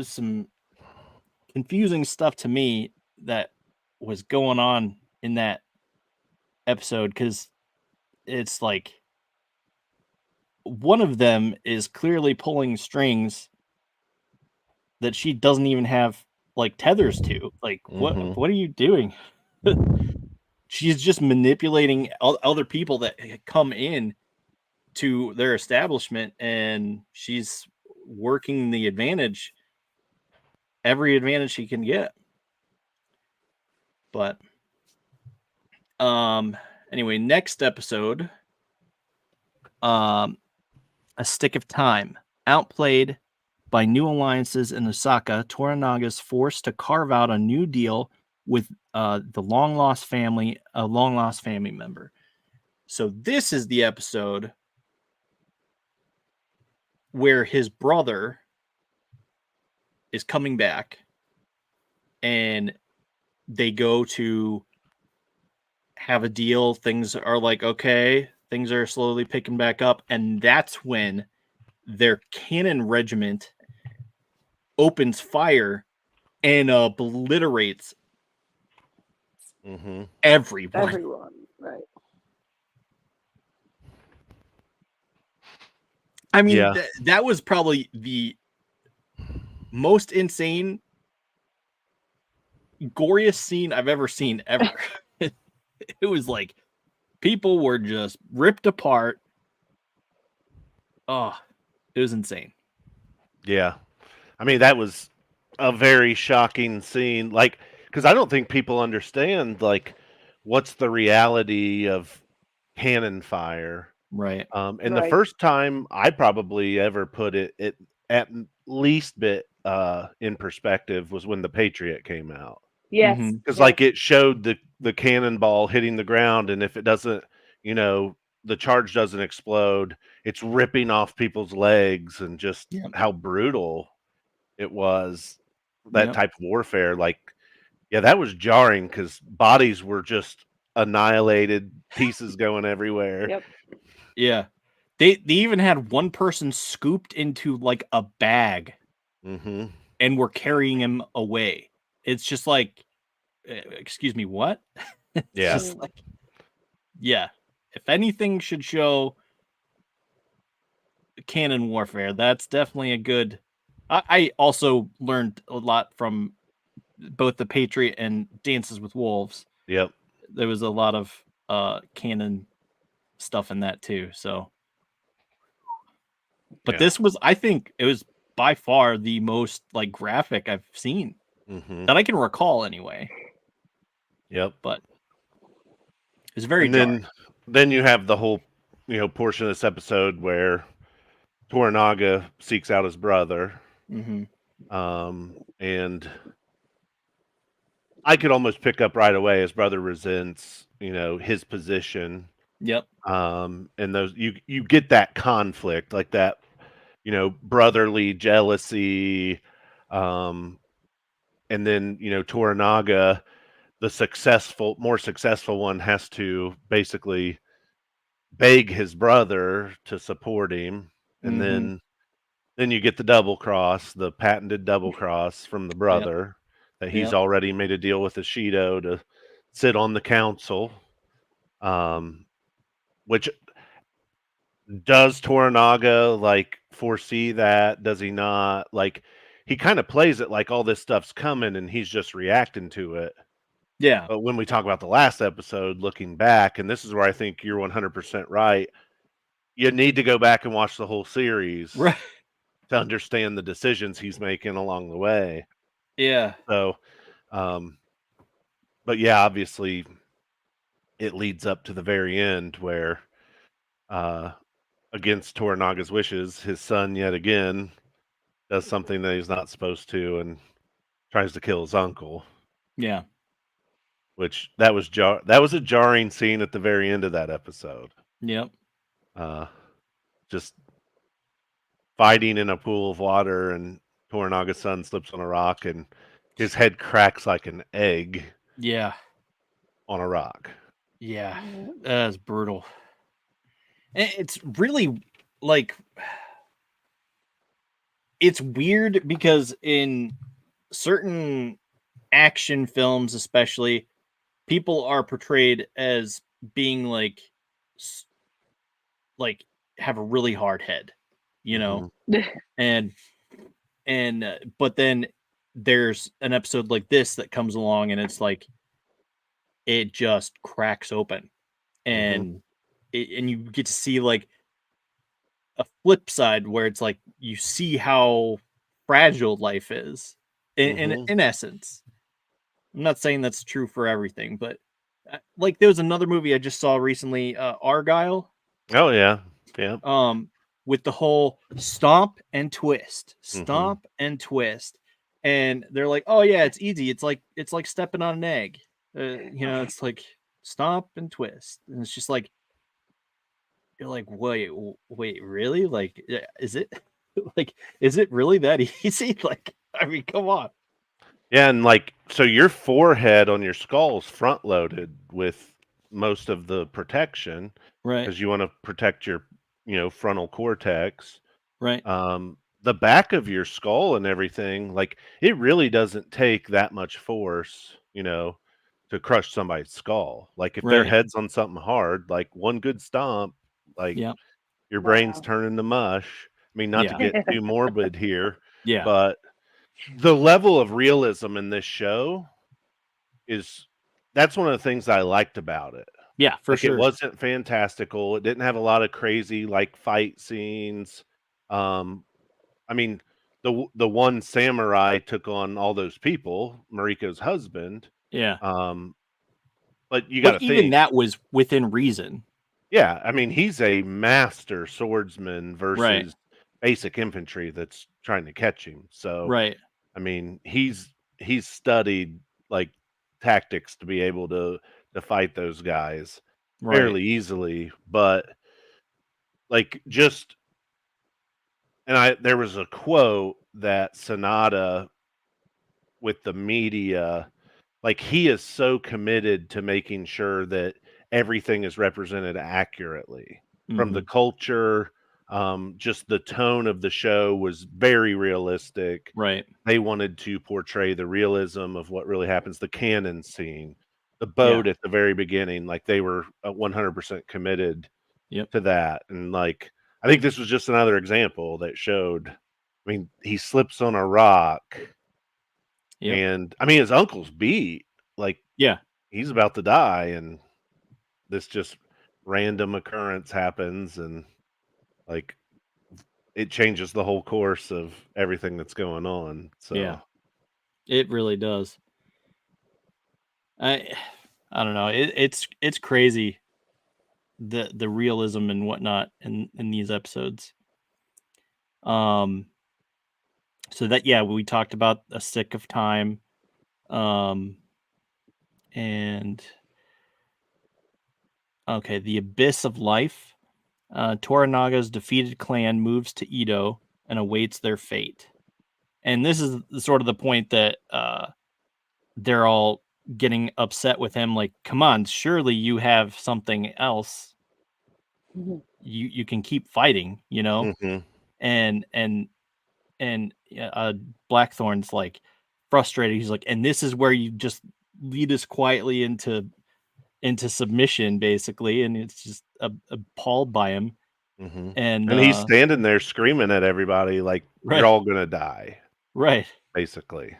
some confusing stuff to me that was going on in that episode, because it's like one of them is clearly pulling strings that she doesn't even have like tethers to. Like, what are you doing? She's just manipulating other people that come in to their establishment, and she's working the advantage, every advantage she can get. But anyway, next episode, A Stick of Time. Outplayed by new alliances in Osaka, Toranaga's forced to carve out a new deal with a long lost family member. So this is the episode where his brother is coming back, and they go to have a deal. Things are like, okay, things are slowly picking back up, and that's when their cannon regiment opens fire and obliterates everyone. Everyone, right. I mean, that was probably the most insane, goriest scene I've ever seen, ever. It was like people were just ripped apart. Oh, it was insane. Yeah. I mean, that was a very shocking scene. Like, because I don't think people understand, like, what's the reality of cannon fire. Right. And the Right. first time I probably ever put it at least bit in perspective was when the Patriot came out. Yes. Mm-hmm. Because Yes. like it showed the cannonball hitting the ground, and if it doesn't, the charge doesn't explode, it's ripping off people's legs, and just Yep. how brutal it was, that Yep. type of warfare. Like, yeah, that was jarring because bodies were just annihilated, pieces going everywhere. Yep. Yeah. They even had one person scooped into like a bag Mm-hmm. and were carrying him away. It's just like, excuse me, what? It's Yeah. just like, yeah. If anything should show cannon warfare, that's definitely a good. I also learned a lot from both the Patriot and Dances with Wolves. Yep. There was a lot of canon stuff in that too. So, but Yeah. this was, I think, it was by far the most like graphic I've seen Mm-hmm. that I can recall anyway. Yep. But it's very And jarring. then you have the whole, portion of this episode where Toranaga seeks out his brother. Mm-hmm. And I could almost pick up right away his brother resents, his position. Yep. And those, you get that conflict, like that, brotherly jealousy. And then, Toranaga, the more successful one, has to basically beg his brother to support him. And Mm-hmm. then you get the double cross, the patented double cross from the Yep. brother, that he's Yep. already made a deal with Ishido to sit on the council. Which, does Toranaga like foresee that? Does he not? Like, he kind of plays it like all this stuff's coming and he's just reacting to it. Yeah. But when we talk about the last episode, looking back, and this is where I think you're 100% right, you need to go back and watch the whole series Right. to understand the decisions he's making along the way. Yeah. So, but yeah, obviously it leads up to the very end where, against Toranaga's wishes, his son yet again does something that he's not supposed to and tries to kill his uncle. Yeah. Which that was a jarring scene at the very end of that episode. Yep. Just fighting in a pool of water, and Toranaga's son slips on a rock and his head cracks like an egg Yeah. on a rock. Yeah. That's brutal. And it's really like, it's weird because in certain action films, especially, people are portrayed as being like have a really hard head, you know, and but then there's an episode like this that comes along and it's like it just cracks open, and and you get to see like a flip side where it's like you see how fragile life is in essence. I'm not saying that's true for everything, but like there was another movie I just saw recently, Argyle. Oh yeah, yeah. With the whole stomp and twist, Mm-hmm. and they're like, "Oh yeah, it's easy. It's like stepping on an egg." It's like stomp and twist, and it's just like you're like, wait, really? Like, is it like, is it really that easy? Like, I mean, come on. Yeah, and like, so your forehead on your skull is front loaded with most of the protection Right, because you want to protect your, frontal cortex. right, The back of your skull and everything, like, it really doesn't take that much force, to crush somebody's skull. Like, if their right. head's on something hard, like one good stomp, like Yeah, your brain's Wow. turning to mush. I mean, not to yeah, get too morbid here, yeah, but the level of realism in this show is that's one of the things I liked about it. yeah, for Like, it sure. wasn't fantastical. It didn't have a lot of crazy like fight scenes. I mean, the one samurai took on all those people, Mariko's husband. Yeah, Um, but you got but to even think, that was within reason. Yeah, I mean, he's a master swordsman Right. versus basic infantry that's trying to catch him. So, Right. I mean, he's studied like tactics to be able to fight those guys Right. fairly easily, but like just and I there was a quote that Sonata with the media, like he is so committed to making sure that everything is represented accurately from the Mhm. culture. Just the tone of the show was very realistic. Right. They wanted to portray the realism of what really happens. The cannon scene, the Yeah. boat at the very beginning, like they were 100% committed Yep. to that. And like, I think this was just another example that showed. I mean, he slips on a rock, Yep. and I mean, his uncle's beat. Like, Yeah. he's about to die, and this just random occurrence happens, and like it changes the whole course of everything that's going on. Yeah. So, It really does. I I don't know. It's crazy the realism and whatnot in these episodes. Um so that yeah, we talked about A Sick of Time. Um and okay, The Abyss of Life. Toranaga's defeated clan moves to Edo and awaits their fate. And this is sort of the point that they're all getting upset with him. Like, come on, surely you have something else. Mhm. You can keep fighting, you know. hmm And Blackthorn's like frustrated. He's like, and this is where you just lead us quietly into submission, basically. And it's just appalled by him. And and he's standing there screaming at everybody like you're right, all gonna die, right, basically.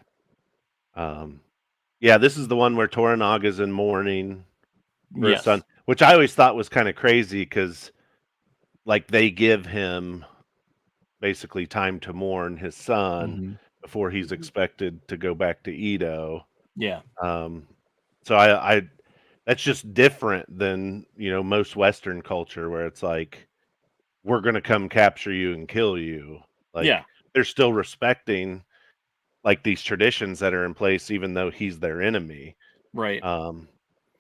Um, yeah, this is the one where Toranaga's in mourning for his son, yes, which I always thought was kind of crazy because like they give him basically time to mourn his son hmm before he's Mhm. expected to go back to Edo. yeah, Um, so I that's just different than most Western culture where it's like we're gonna come capture you and kill you. yeah, Like they're still respecting like these traditions that are in place, even though he's their enemy. right, Um,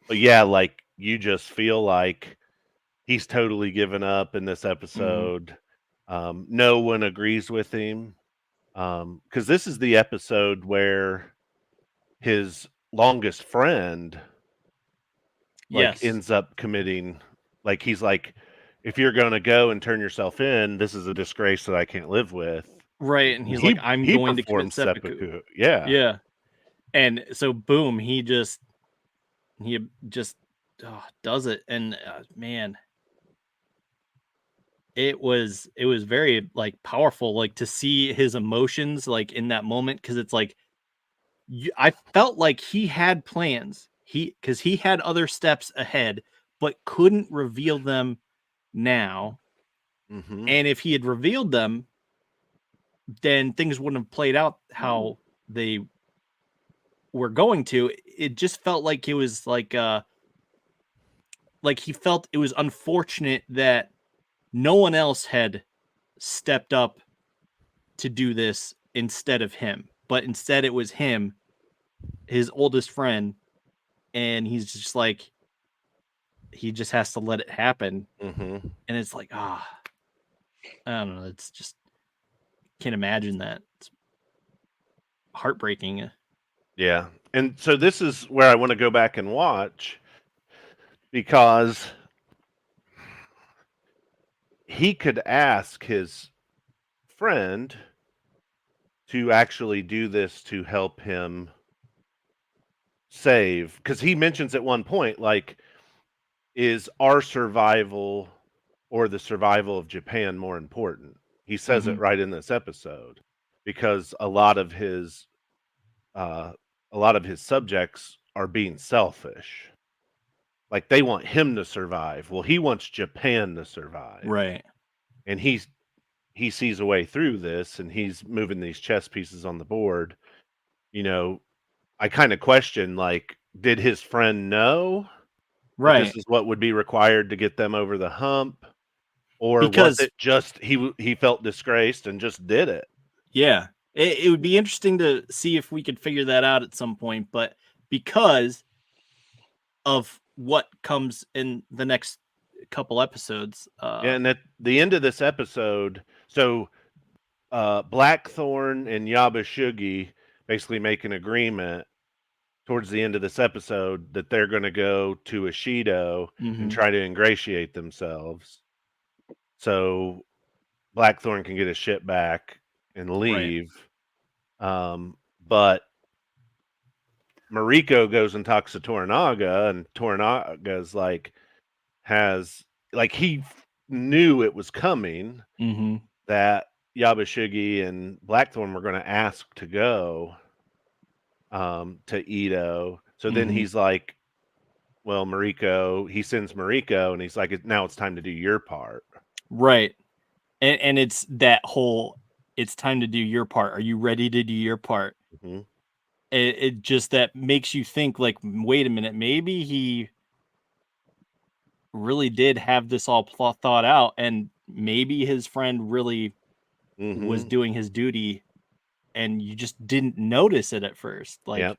but yeah, like you just feel like he's totally given up in this hmm episode. No one agrees with him. Because this is the episode where his longest friend like yes, ends up committing, like he's like, if you're gonna go and turn yourself in, this is a disgrace that I can't live with. right. And And he's like, he I'm he going to commit performs seppuku. seppuku. Yeah. Yeah, and so boom, he just does it, and man, it was very like powerful, like to see his emotions like in that moment because it's like I felt like he had plans. Because he had other steps ahead, but couldn't reveal them now. hmm And if he had revealed them, then things wouldn't have played out how they were going to. It just felt like it was like he felt it was unfortunate that no one else had stepped up to do this instead of him. But instead it was him, his oldest friend, and he's just like he just has to let it happen. hmm And it's like, I don't know. It's just can't imagine that. It's heartbreaking. Yeah. And so this is where I want to go back and watch because he could ask his friend to actually do this to help him save, because he mentions at one point like, is our survival or the survival of Japan more important? He says it Hmm right in this episode because uh, a lot of his subjects are being selfish. Like they want him to survive. Well, he wants Japan to survive, Right. and he sees a way through this, and he's moving these chess pieces on the board. You know, I kind of question like, did his friend know? That this Right. is what would be required to get them over the hump, or was Because it just he felt disgraced and just did it? yeah, it would be interesting to see if we could figure that out at some point. But because of what comes in the next couple episodes, Yeah, and at the end of this episode, so Blackthorn and Yabashigi basically make an agreement towards the end of this episode that they're going to go to Ishido and mhm, try to ingratiate themselves, so Blackthorn can get his shit back and right. leave. But Mariko goes and talks to Toranaga, and Toranaga's he knew it was coming, Mhm, that Yabashigi and Blackthorn were going to ask to go to Edo. So then mhm, he's like, well, Mariko, he sends Mariko, and he's like, now it's time to do your part. right. And it's that whole, it's time to do your part. Are you ready to do your part? Hmm. It just that makes you think like, wait a minute, maybe he really did have this all thought out, and maybe his friend really was Hmm. doing his duty, and you just didn't notice it at first. Yep. Like,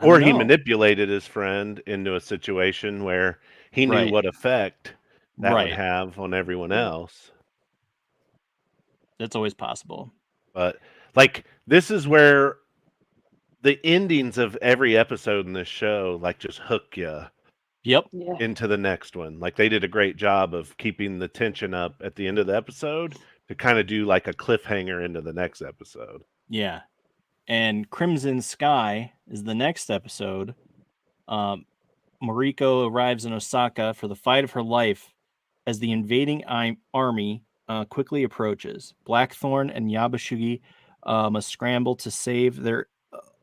I Or don't he know. manipulated his friend into a situation where he knew Right, what effect that would right. have on everyone Yeah. else. That's always possible. But this is where the endings of every episode in this show just hook you Yep. Yeah. into the next one. Like, they did a great job of keeping the tension up at the end of the episode to kind of do like a cliffhanger into the next episode. Yeah. And Crimson Sky is the next episode. Mariko arrives in Osaka for the fight of her life as the invading army quickly approaches. Blackthorn and Yabashigi must scramble to save their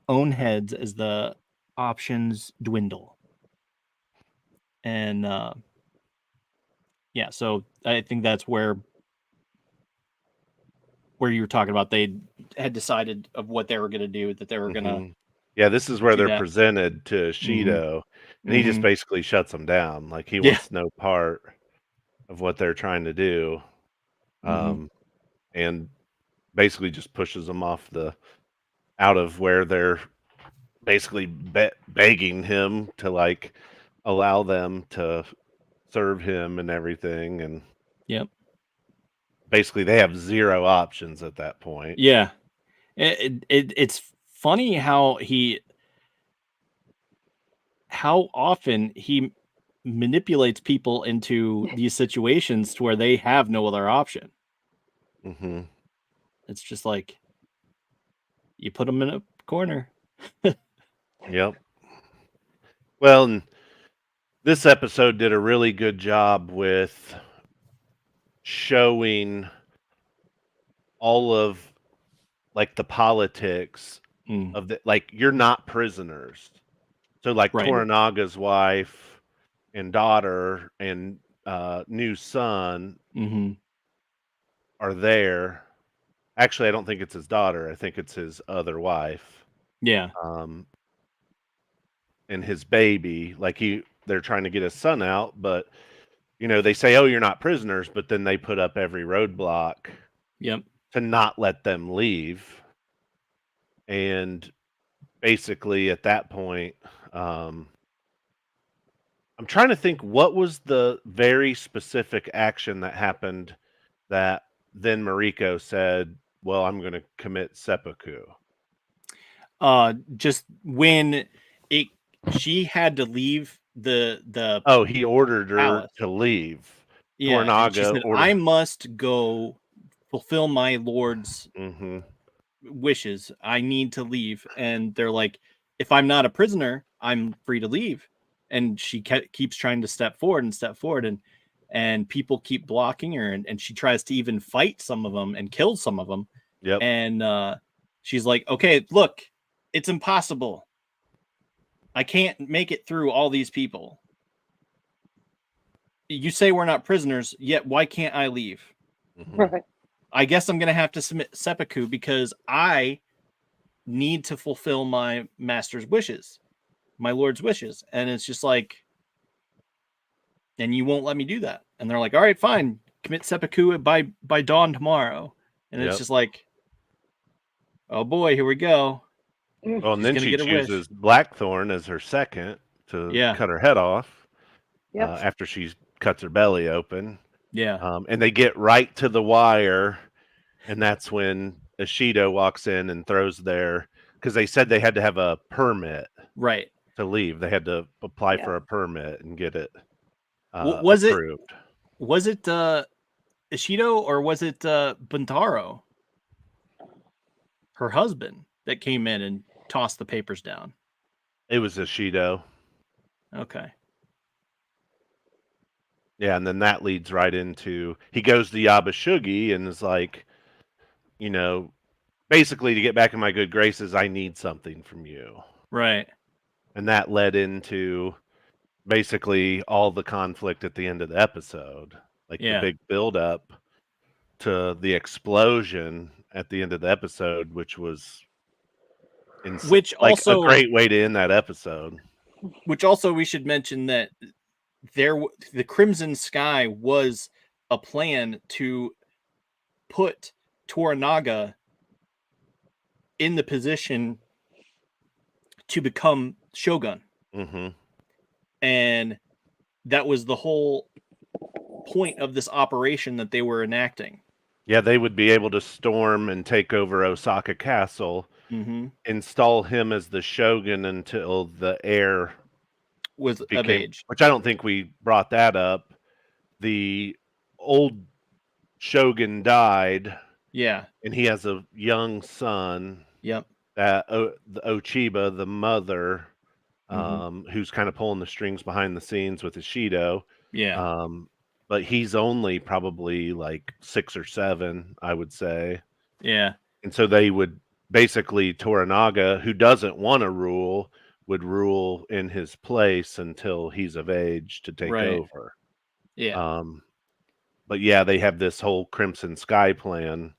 own heads as the options dwindle. And yeah, so I think that's where you were talking about. They had decided of what they were going to do, that they were going to Hmm. Yeah, this is where do they're that. presented to Hmm. Shido, and he just Hmm. basically shuts them down. Like, he Yeah. wants no part of what they're trying to do, Hmm. and basically just pushes them off out of where they're basically begging him to allow them to serve him and everything, and Yep. basically they have zero options at that point. Yeah. It's funny how often he manipulates people into these situations to where they have no other option. Hmm. It's just like you put them in a corner. Yep. Well, and this episode did a really good job with showing all of the politics Mm, of you're not prisoners. So right. Toranaga's wife and daughter and new son Hmm. are there. Actually, I don't think it's his daughter. I think it's his other wife. Yeah. Um, and his baby. They're trying to get his son out, but they say, "Oh, you're not prisoners," but then they put up every roadblock Yep. to not let them leave. And basically, at that point, I'm trying to think what was the very specific action that happened that then Mariko said, "Well, I'm going to commit seppuku." Just when it she had to leave the Oh, he ordered her palace. to leave. Yeah, and she Toranaga said, I ordered. must go fulfill my lord's Hmm. wishes. I need to leave. And they're like, if I'm not a prisoner, I'm free to leave. And she keeps trying to step forward and step forward, and people keep blocking her, and she tries to even fight some of them and kill some of them. Yep. And she's like, okay, look, it's impossible. I can't make it through all these people. You say we're not prisoners, yet why can't I leave? Hmm. Right. I guess I'm going to have to submit seppuku because I need to fulfill my master's wishes, my lord's wishes. And it's just like, and you won't let me do that. And they're like, all right, fine, commit seppuku by dawn tomorrow. And it's Yep. just like, oh boy, here we go. Well, and She's then gonna she get a wish. chooses Blackthorn as her second to Yeah. cut her head off Yep. after she cuts her belly open. Yeah. And they get right to the wire, and that's when Ishido walks in and throws their, because they said they had to have a permit Right. to leave. They had to apply Yeah. for a permit and get it Was it approved. was it Ishido or was it Buntaro, her husband, that came in and tossed the papers down? It was Ishido. Okay. Yeah, and then that leads right into, he goes to Yabashugi and is like, you know, basically to get back in my good graces, I need something from you. Right. And that led into basically all the conflict at the end of the episode, like the Yeah. big build up to the explosion at the end of the episode, which was Which like also a great way to end that episode. Which also we should mention that the Crimson Sky was a plan to put Toranaga in the position to become Shogun. Mm-hmm. And that was the whole point of this operation that they were enacting. Yeah, they would be able to storm and take over Osaka Castle, Mm-hmm. install him as the Shogun until the heir Was of became, age. which I don't think we brought that up. The old Shogun died. Yeah. And he has a young son. Yep. That the Ochiba, the mother, Mm-hmm. who's kind of pulling the strings behind the scenes with Ishido. Yeah. But he's only probably like 6 or 7, I would say. Yeah. And so they would basically, Toranaga, who doesn't want to rule, would rule in his place until he's of age to take Right. over. Yeah. But yeah, they have this whole Crimson Sky plan,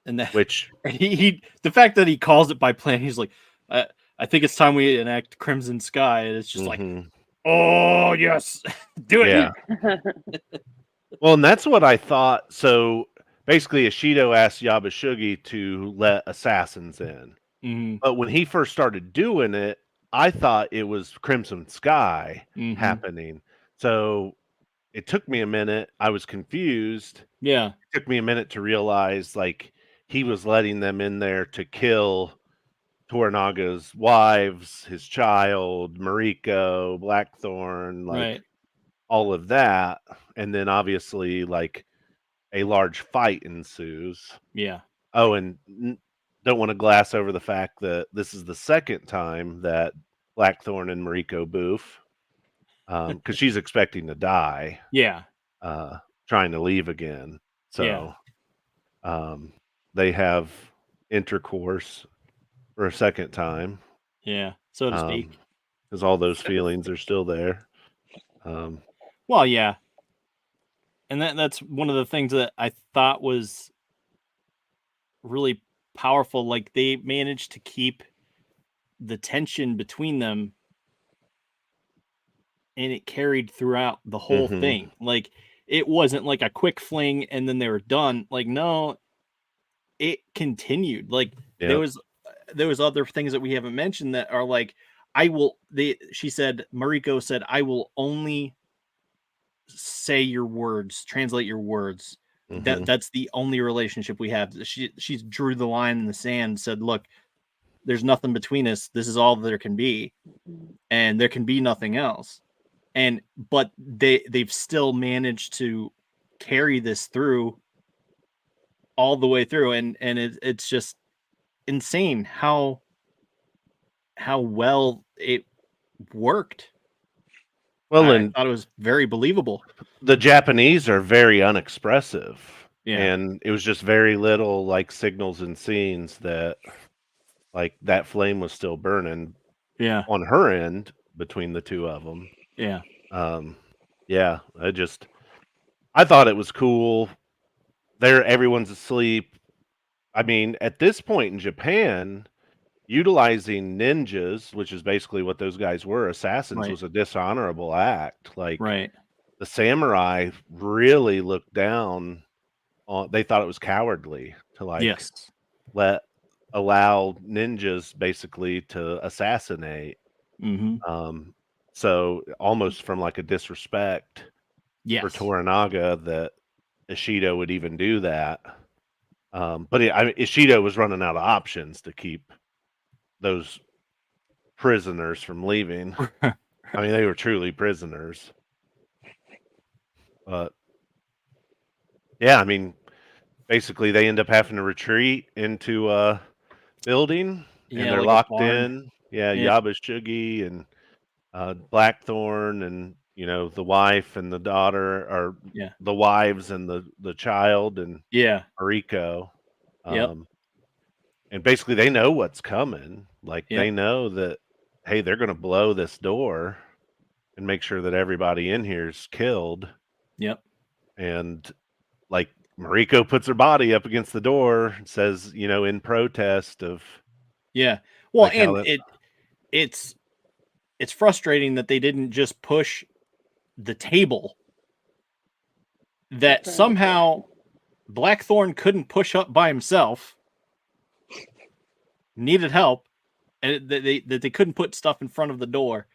And that, which he the fact that he calls it by plan, he's like, I think it's time we enact Crimson Sky. And it's just like, oh yes, do it. Yeah. Well, and that's what I thought. So basically, Ishido asked Yabashugi to let assassins in. Mm-hmm. But when he first started doing it, I thought it was Crimson Sky happening. So it took me a minute. I was confused. Yeah. It took me a minute to realize, like, he was letting them in there to kill Toranaga's wives, his child, Mariko, Blackthorn, like Right. all of that. And then obviously, like, a large fight ensues. Yeah. Oh, and don't want to glass over the fact that this is the second time that Blackthorn and Mariko boof, because she's expecting to die. Yeah. Trying to leave again. So they have intercourse for a second time. Yeah. So to speak. Because all those feelings are still there. Well, yeah. And that's one of the things that I thought was really powerful. Like, they managed to keep the tension between them, and it carried throughout the whole thing. Like, it wasn't like a quick fling and then they were done. Like, no, it continued. Like, there was other things that we haven't mentioned that are like, she said, Mariko said, I will only say your words, translate your words. That's the only relationship we have. She's drew the line in the sand and said, look, there's nothing between us. This is all there can be, and there can be nothing else. But they've still managed to carry this through all the way through, and it's just insane how well it worked. Well, I thought it was very believable. The Japanese are very unexpressive. Yeah. And it was just very little, like, signals and scenes that, like, that flame was still burning. Yeah. On her end between the two of them. Yeah. Yeah. I thought it was cool. Everyone's asleep. I mean, at this point in Japan, utilizing ninjas, which is basically what those guys were, assassins, Right. was a dishonorable act. Like, Right. the samurai really looked down on. They thought it was cowardly to like Yes. allow ninjas basically to assassinate. Mm-hmm. So almost from like a disrespect for Yes. Toranaga that Ishido would even do that. But Ishido was running out of options to keep those prisoners from leaving. I mean, they were truly prisoners. But yeah, I mean, basically they end up having to retreat into a building and Yeah, they're like a locked barn. in. Yeah, Yeah. Yabashugi and Blackthorn and the wife and the daughter, or Yeah. the wives and the child and Yeah. Mariko. Yep. And basically they know what's coming. Like they Yep. know that, hey, they're going to blow this door and make sure that everybody in here is killed. Yep. And like Mariko puts her body up against the door and says, in protest of Yeah. Well, like how and that. it's frustrating that they didn't just push the table, that Right. somehow Blackthorn couldn't push up by himself, needed help, and that they couldn't put stuff in front of the door,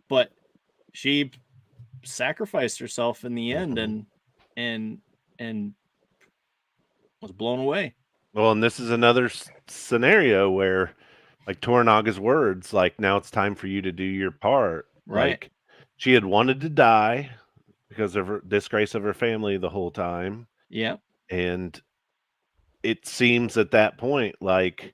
but she sacrificed herself in the end Mhm. and was blown away. Well, and this is another scenario where, like Toranaga's words, like, now it's time for you to do your part. Right. Like, she had wanted to die because of her disgrace of her family the whole time. Yeah. And it seems at that point, like,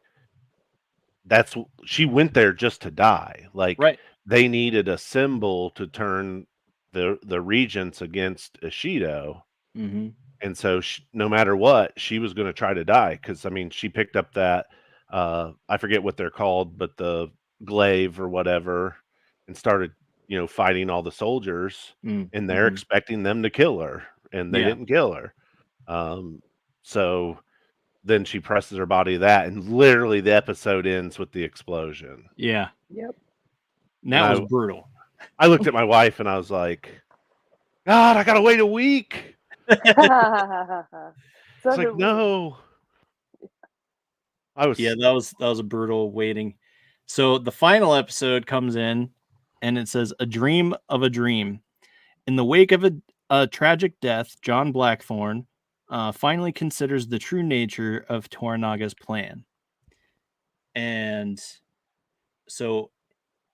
she went there just to die. Like, Right. they needed a symbol to turn the regents against Ishido. Mm-hmm. And so no matter what, she was going to try to die. Cause I mean, she picked up that, I forget what they're called, but the glaive or whatever, and started, fighting all the soldiers, and they're Mm-hmm. expecting them to kill her, and they Yeah. didn't kill her. So then she presses her body to that, and literally the episode ends with the explosion. Yeah. Yep. And And that was brutal. I looked at my wife and I was like, God, I gotta wait a week. So It's did like, we. no. I was Yeah, that was a brutal waiting. So the final episode comes in and it says, "A dream of a dream. In the wake of a tragic death, John Blackthorn finally considers the true nature of Toranaga's plan." And so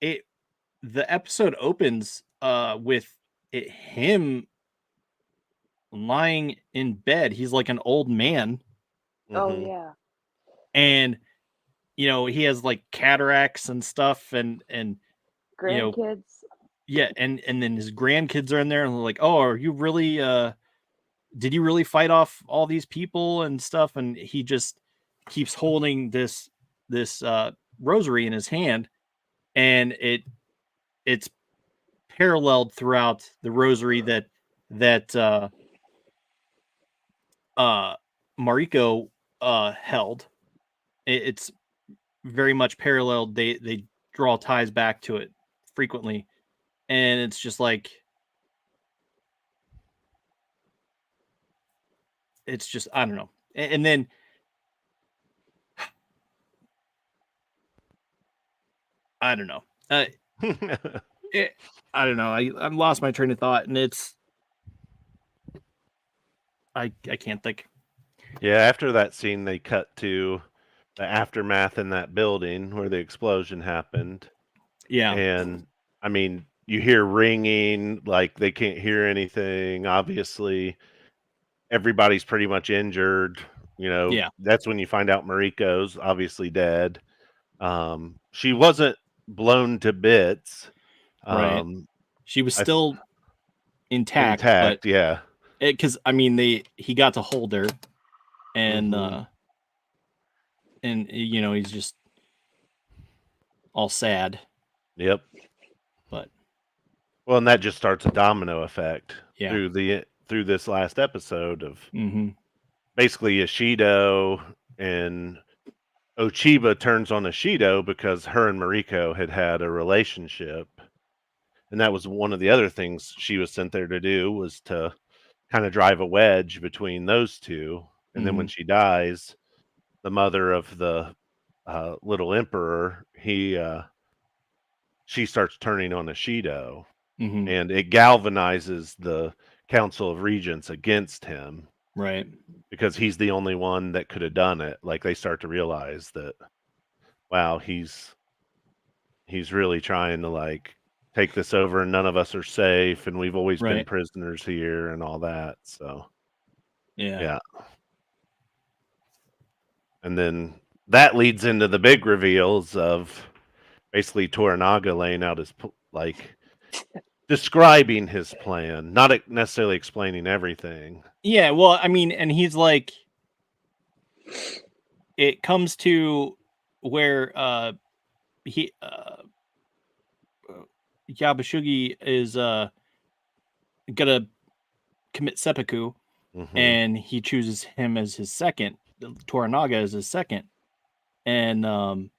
the episode opens with him lying in bed. He's like an old man, Oh Mhm. yeah. and he has like cataracts and stuff, and Grandkids. yeah, and then his grandkids are in there, and they're like, "Oh, are you really? Did you really fight off all these people and stuff?" And he just keeps holding this rosary in his hand, and it's paralleled throughout the rosary that Mariko held. It's very much paralleled. They draw ties back to it frequently, and it's just like, it's just, I don't know. And then I don't know. I don't know. I lost my train of thought, and I can't think. Yeah, after that scene, they cut to the aftermath in that building where the explosion happened. Yeah. And I mean, you hear ringing, like they can't hear anything. Obviously, everybody's pretty much injured. Yeah. That's when you find out Mariko's obviously dead. She wasn't blown to bits. Right. She was I still intact, but intact, yeah. because I mean he got to hold her, and Mhm. he's just all sad, Yep. but Well, and that just starts a domino effect yeah. through this last episode of Mm-hmm. basically Ishido, and Ochiba turns on Ishido because her and Mariko had a relationship, and that was one of the other things she was sent there to do, was to kind of drive a wedge between those two. And then when she dies, the mother of the little emperor, she starts turning on Ishido, and it galvanizes the Council of Regents against him, Right. because he's the only one that could have done it. Like, they start to realize that, wow, he's really trying to, like, take this over, and none of us are safe, and we've always been Right. prisoners here and all that. So Yeah. yeah. And then that leads into the big reveals of basically Toranaga laying out his like describing his plan, not necessarily explaining everything. Yeah, well, I mean, and he's like, it comes to where he Yabashugi is gonna commit seppuku, and he chooses him as his second, Toranaga as his second, and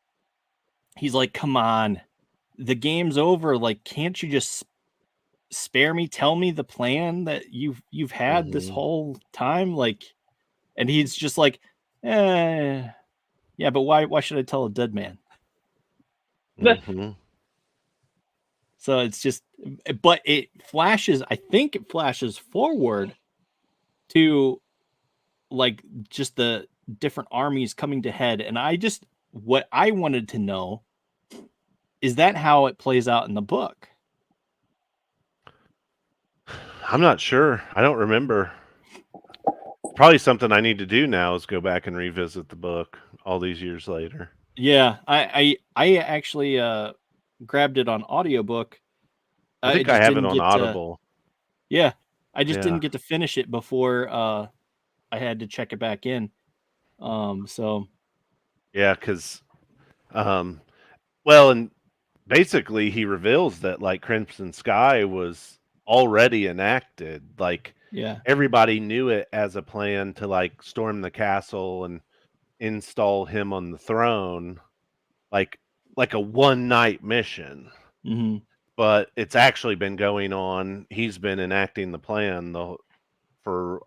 he's like, come on, the game's over, like, can't you just spare me, tell me the plan that you've had this whole time, like. And he's just like, yeah, but why should I tell a dead man? So it's just, but it flashes, I think it flashes forward to like just the different armies coming to head. And what I wanted to know, is that how it plays out in the book? I'm not sure. I don't remember. Probably something I need to do now is go back and revisit the book all these years later. Yeah, I actually grabbed it on audiobook. I think I just have it didn't on get Audible. yeah, I just Yeah. didn't get to finish it before I had to check it back in. So Yeah, because well, and basically he reveals that, like, Crimson Sky was already enacted. Like, yeah, everybody knew it as a plan to, like, storm the castle and install him on the throne, like a one night mission. But it's actually been going on. He's been enacting the plan for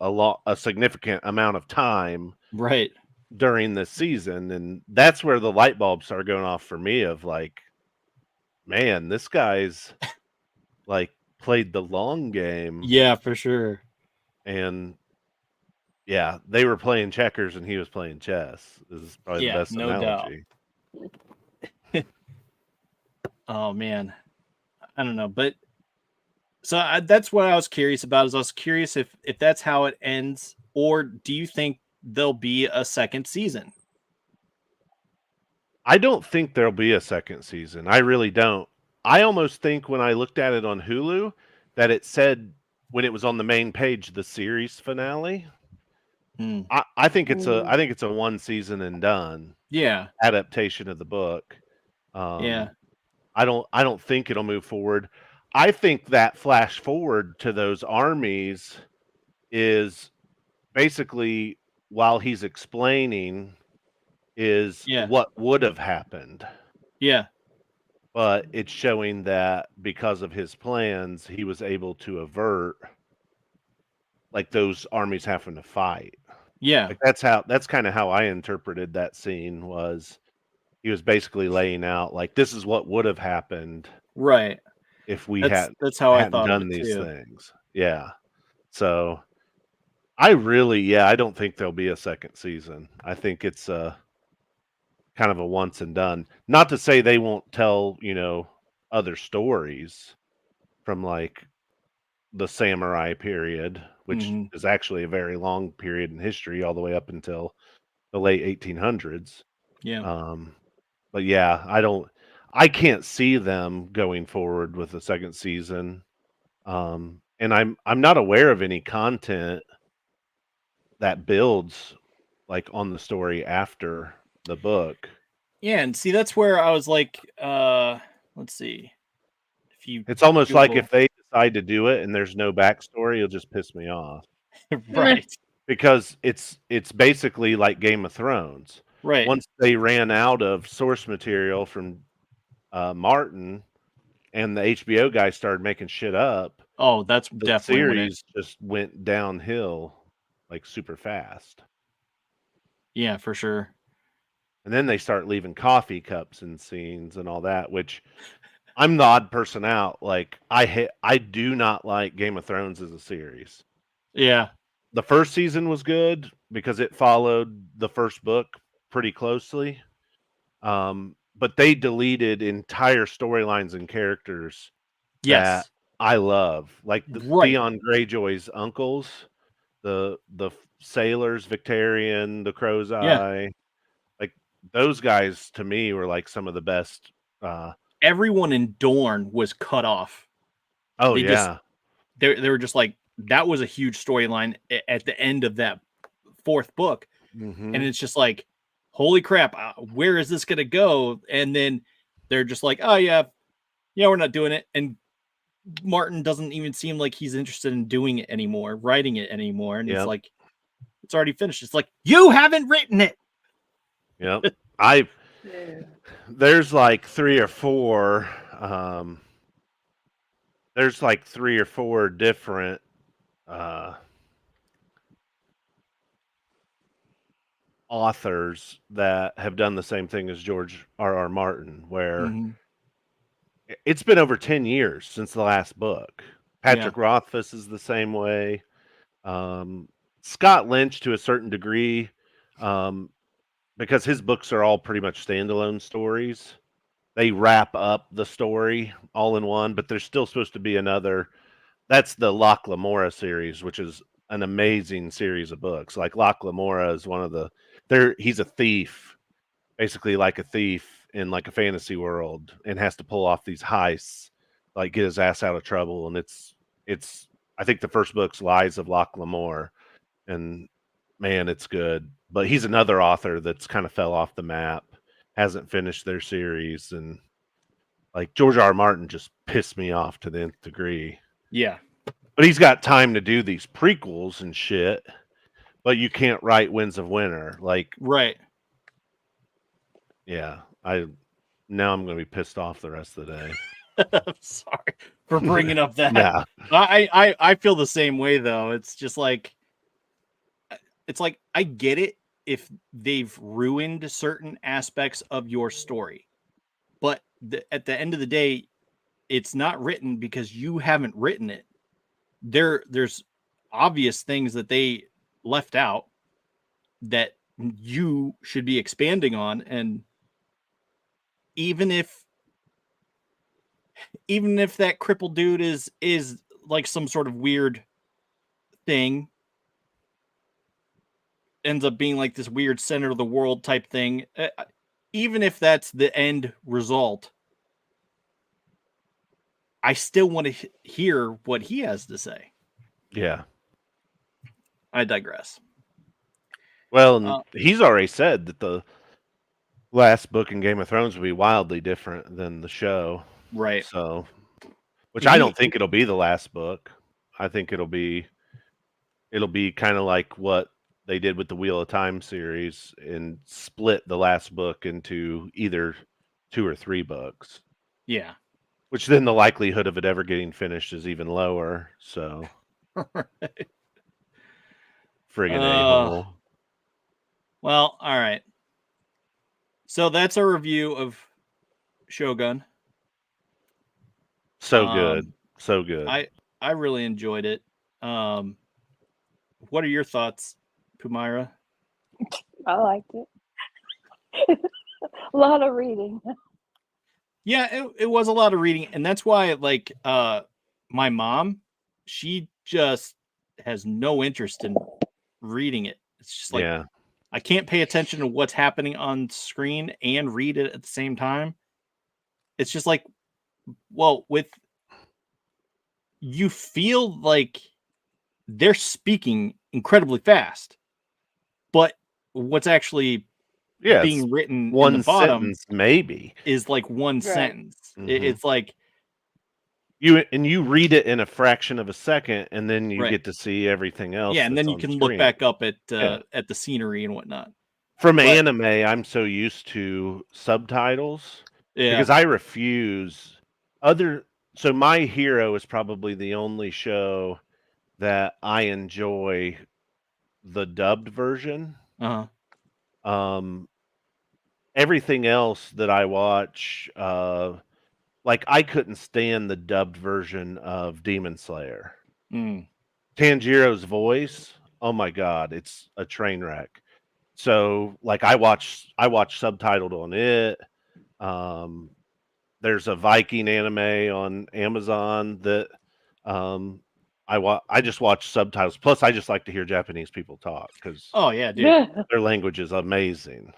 a significant amount of time right. during this season, and that's where the light bulbs started going off for me of like, man, this guy's like played the long game. Yeah, for sure. And yeah, they were playing checkers and he was playing chess. This is probably the Yeah, best no doubt. analogy. Oh man, I don't know, but so that's what I was curious about. Is I was curious if that's how it ends, or do you think there'll be a second season? I don't think there'll be a second season. I really don't. I almost think when I looked at it on Hulu that it said, when it was on the main page, the series finale. I think it's a one season and done Yeah, adaptation of the book. yeah, I don't think it'll move forward. I think that flash forward to those armies is basically, while he's explaining, is yeah, what would have happened. yeah, But it's showing that because of his plans, he was able to avert like those armies having to fight. yeah, Like, that's kind of how I interpreted that scene. Was he was basically laying out like, this is what would have happened right. if we That's how I hadn't thought of done it these too. things. Yeah. So I don't think there'll be a second season. I think it's kind of a once and done. Not to say they won't tell, other stories from like the samurai period, which is actually a very long period in history, all the way up until the late 1800s. Yeah, But yeah, I can't see them going forward with a second season. And I'm not aware of any content that builds like on the story after the book. yeah, and see, that's where I was like, let's see, if you It's almost like Google, if they decide to do it and there's no backstory, it'll just piss me off. right, Because it's basically like Game of Thrones. right, Once they ran out of source material from Martin, and the HBO guy started making shit up, Oh, that's the definitely when it. series just went downhill like super fast. Yeah, for sure. And then they start leaving coffee cups in scenes and all that, which I'm the odd person out. Like I do not like Game of Thrones as a series. Yeah, The first season was good because it followed the first book pretty closely. But they deleted entire storylines and characters that yes, I love, like the right. Theon Greyjoy's uncles, the sailors, Victorian, the Crow's Yeah, Eye, like those guys to me were like some of the best. everyone in Dorne was cut off. Oh They just yeah, they were just like, that was a huge storyline at the end of that fourth book, and hmm it's just like, holy crap, where is this gonna go? And then they're just like, oh yeah, we're not doing it. And Martin doesn't even seem like he's interested in doing it anymore, writing it anymore. And it's yep, like, it's already finished. It's like, you haven't written it. yep. I Yeah. there's like three or four. There's like three or four different authors that have done the same thing as George R. Martin, where Mhm. it's been over 10 years since the last book. Yeah. Patrick Rothfuss is the same way. Scott Lynch to a certain degree, um, because his books are all pretty much standalone stories. They wrap up the story all in one, but there's still supposed to be another. That's the Locke Lamora series, which is an amazing series of books. Like Locke Lamora is one of the he's a thief, basically like a thief in like a fantasy world, and has to pull off these heists, like get his ass out of trouble. And it's I think the first book's Lies of Locke Lamore, and man, it's good. But he's another author that's kind of fell off the map, hasn't finished their series, and like George R. R. Martin just pissed me off to the nth degree. Yeah. But he's got time to do these prequels and shit. But you can't write Winds of Winter. Like, Right. yeah, now I'm going to be pissed off the rest of the day. I'm sorry for bringing up that. Nah. I feel the same way though. It's just like, I get it if they've ruined certain aspects of your story, but at the end of the day, it's not written because you haven't written it. There's obvious things that they left out that you should be expanding on, and even if that crippled dude is like some sort of weird thing, ends up being like this weird center of the world type thing, even if that's the end result, I still want to hear what he has to say. Yeah. I digress. Well, and he's already said that the last book in Game of Thrones will be wildly different than the show. Right. So, which I don't think it'll be the last book. I think it'll be kind of like what they did with the Wheel of Time series and split the last book into either 2 or 3 books. Yeah. Which then the likelihood of it ever getting finished is even lower. So, Right. friggin' a-hole. Well, all right. So that's our review of Shōgun. So good. So good. I really enjoyed it. What are your thoughts, Pumaira? I liked it. A lot of reading. Yeah, it was a lot of reading, and that's why, like, my mom, she just has no interest in reading it. It's just like, Yeah. I can't pay attention to what's happening on screen and read it at the same time. It's just like, well, you feel like they're speaking incredibly fast, but what's actually being written in the bottom sentence, maybe, is like one sentence. It's like you read it in a fraction of a second, and then you right. get to see everything else. Yeah, and then you can look screen. back up at the scenery and whatnot. From anime, I'm so used to subtitles because I refuse. So My Hero is probably the only show that I enjoy the dubbed version. Uh-huh. Everything else that I watch, like I couldn't stand the dubbed version of Demon Slayer. Mm. Tanjiro's voice, oh my god, it's a train wreck. So like I watch subtitled on it. Um, there's a Viking anime on Amazon that um, I just watch subtitles. Plus, I just like to hear Japanese people talk because Oh yeah, dude. Yeah. their language is amazing.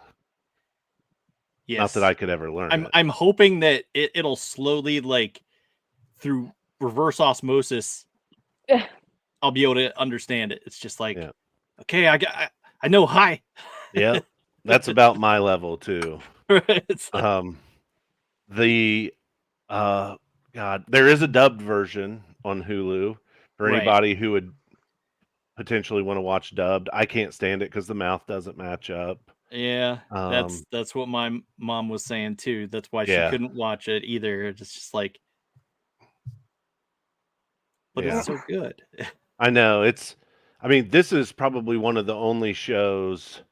Not that Yes. I could ever learn it. I'm hoping that it'll slowly, like, through reverse osmosis, I'll be able to understand it. It's just like, Yeah. okay, I know hi. Yeah, that's about my level too. It's like, The God, there is a dubbed version on Hulu for right. anybody who would potentially want to watch dubbed. I can't stand it because the mouth doesn't match up. Yeah, Um, that's what my mom was saying too. That's why she yeah, couldn't watch it either. It's just like, but it's yeah. so good. I know I mean, this is probably one of the only shows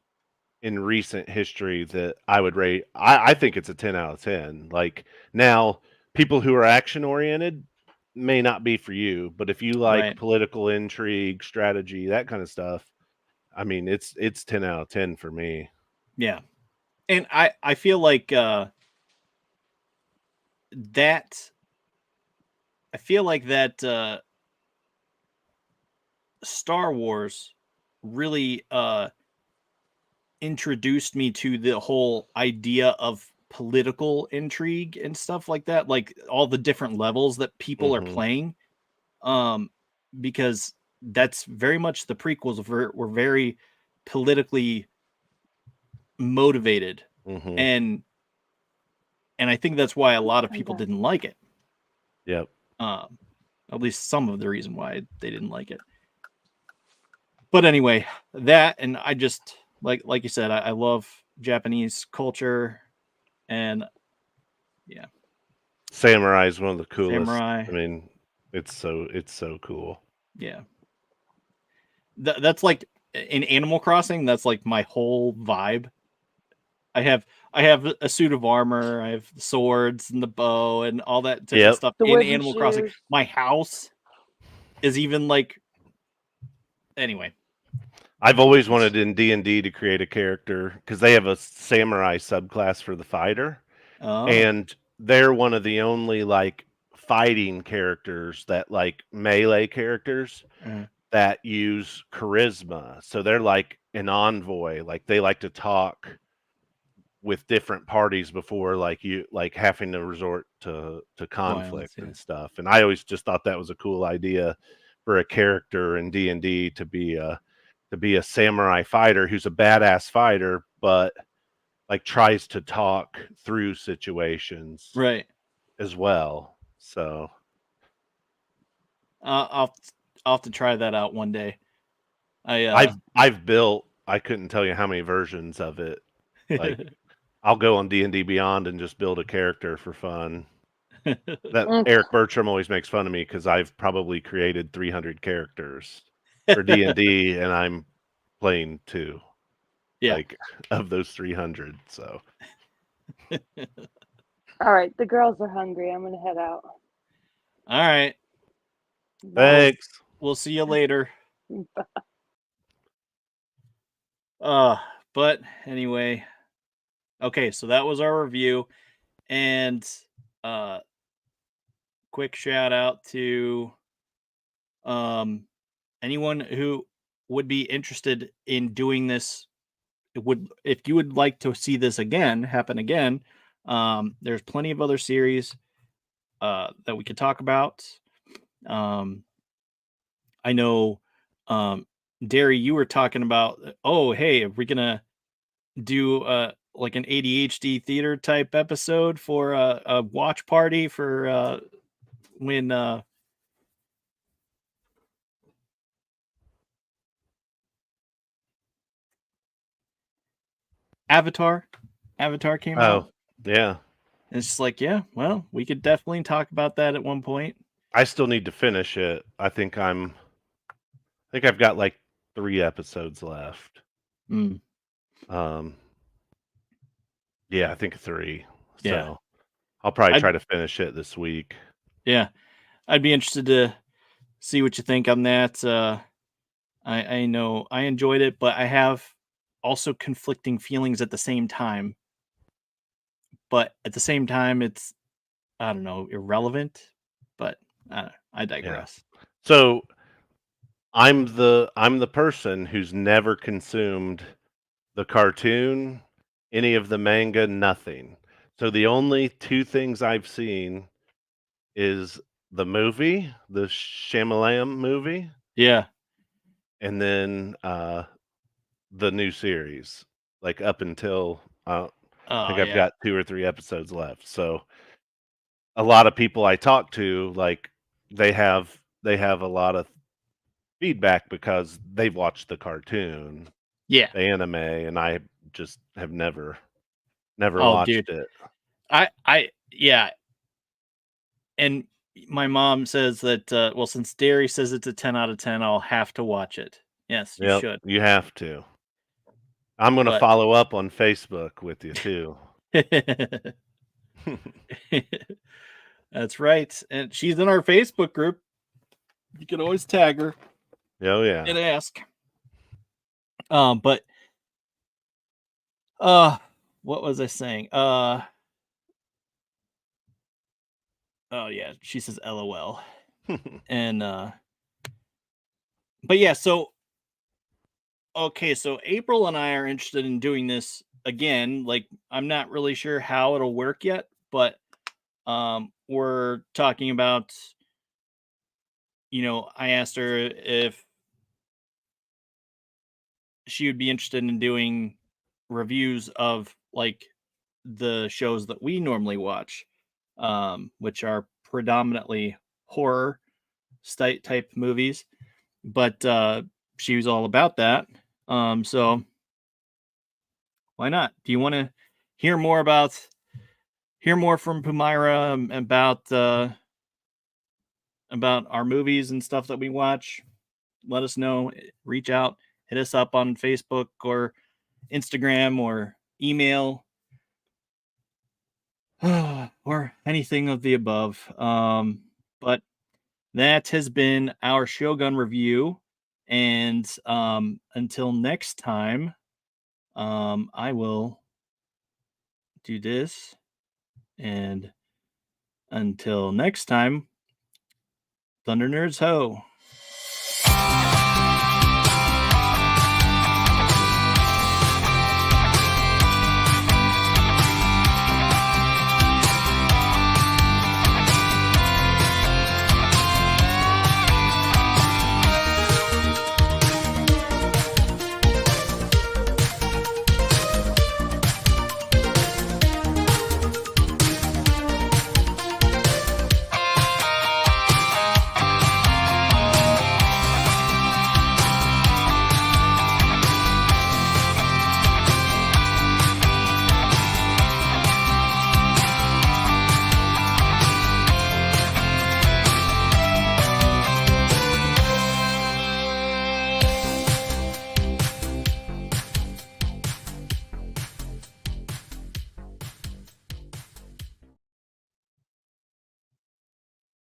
in recent history that I would rate. I think it's a 10 out of 10. Like now, people who are action oriented may not be for you, but if you like Right. political intrigue, strategy, that kind of stuff, I mean, it's 10 out of 10 for me. Yeah. And I feel like that I feel like that Star Wars really introduced me to the whole idea of political intrigue and stuff like that, like all the different levels that people are Mhm. playing. Um, because that's very much the prequels were very politically motivated, Mhm. and I think that's why a lot of people didn't like it. Yep. Um, at least some of the reason why they didn't like it. But anyway, that, and I just like you said, I love Japanese culture, and yeah, Samurai is one of the coolest. samurai. I mean, it's so cool. Yeah, that's like in Animal Crossing. That's like my whole vibe. I have a suit of armor. I have the swords and the bow and all that different Yep. stuff The in wooden Animal Crossing. shoes. My house is even like, anyway. I've always wanted in D&D to create a character because they have a samurai subclass for the fighter. Oh, And they're one of the only like fighting characters that like melee characters uh, that use charisma. So they're like an envoy, like they like to talk with different parties before like you like having to resort to violence. conflict Yeah, and stuff. And I always just thought that was a cool idea for a character in D&D to be a samurai fighter who's a badass fighter but like tries to talk through situations right. as well. So I'll I'll have to try that out one day. I I've built I couldn't tell you how many versions of it. Like I'll go on D&D Beyond and just build a character for fun. That Mm. Eric Bertram always makes fun of me because I've probably created 300 characters for D&D and I'm playing 2 yeah. like of those 300. So All right, the girls are hungry. I'm gonna head out. All right. Bye. thanks. We'll see you later. Uh, but anyway, okay, so that was our review, and uh quick shout out to um anyone who would be interested in doing this. It would, if you would like to see this again happen again, there's plenty of other series that we could talk about. um I know, um Derry, you were talking about, oh hey, are we gonna do like an ADHD theater type episode for a watch party for when Avatar came Oh, out. yeah. And it's just like, yeah, well, we could definitely talk about that at one point. I still need to finish it. I think I've got like 3 episodes left. Mm, Um, yeah, I think 3. yeah. So, I'll probably I'd try to finish it this week. yeah. I'd be interested to see what you think on that. I know I enjoyed it, but I have also conflicting feelings at the same time. But at the same time, it's I don't know, irrelevant. But I Yeah. digress. So, I'm the person who's never consumed the cartoon, any of the manga, nothing. So, the only 2 things I've seen is the movie, the Shyamalan movie, Yeah. and then, the new series, like, up until, I Oh think I've yeah. got 2 or 3 episodes left. So, a lot of people I talk to, like, they have a lot of feedback because they've watched the cartoon, Yeah. the anime, and I just have never Oh, dude. watched it. Yeah. And my mom says that well, since Derry says it's a 10 out of 10, I'll have to watch it. Yes, you Yep, should. you have to. I'm gonna But follow up on Facebook with you too. that's right. And she's in our Facebook group. You can always tag her Oh, yeah. and ask. But what was I saying? Oh yeah, she says LOL. And but yeah, so okay, so April and I are interested in doing this again. Like I'm not really sure how it'll work yet, but we're talking about, I asked her if she would be interested in doing reviews of like the shows that we normally watch, which are predominantly horror type movies. But she was all about that. So why not? Do you want to hear more about hear more from Pumira about our movies and stuff that we watch? Let us know. Reach out, hit us up on Facebook or Instagram or email or anything of the above. But that has been our Shogun review. And until next time, I will do this. And until next time, Thunder Nerds Ho!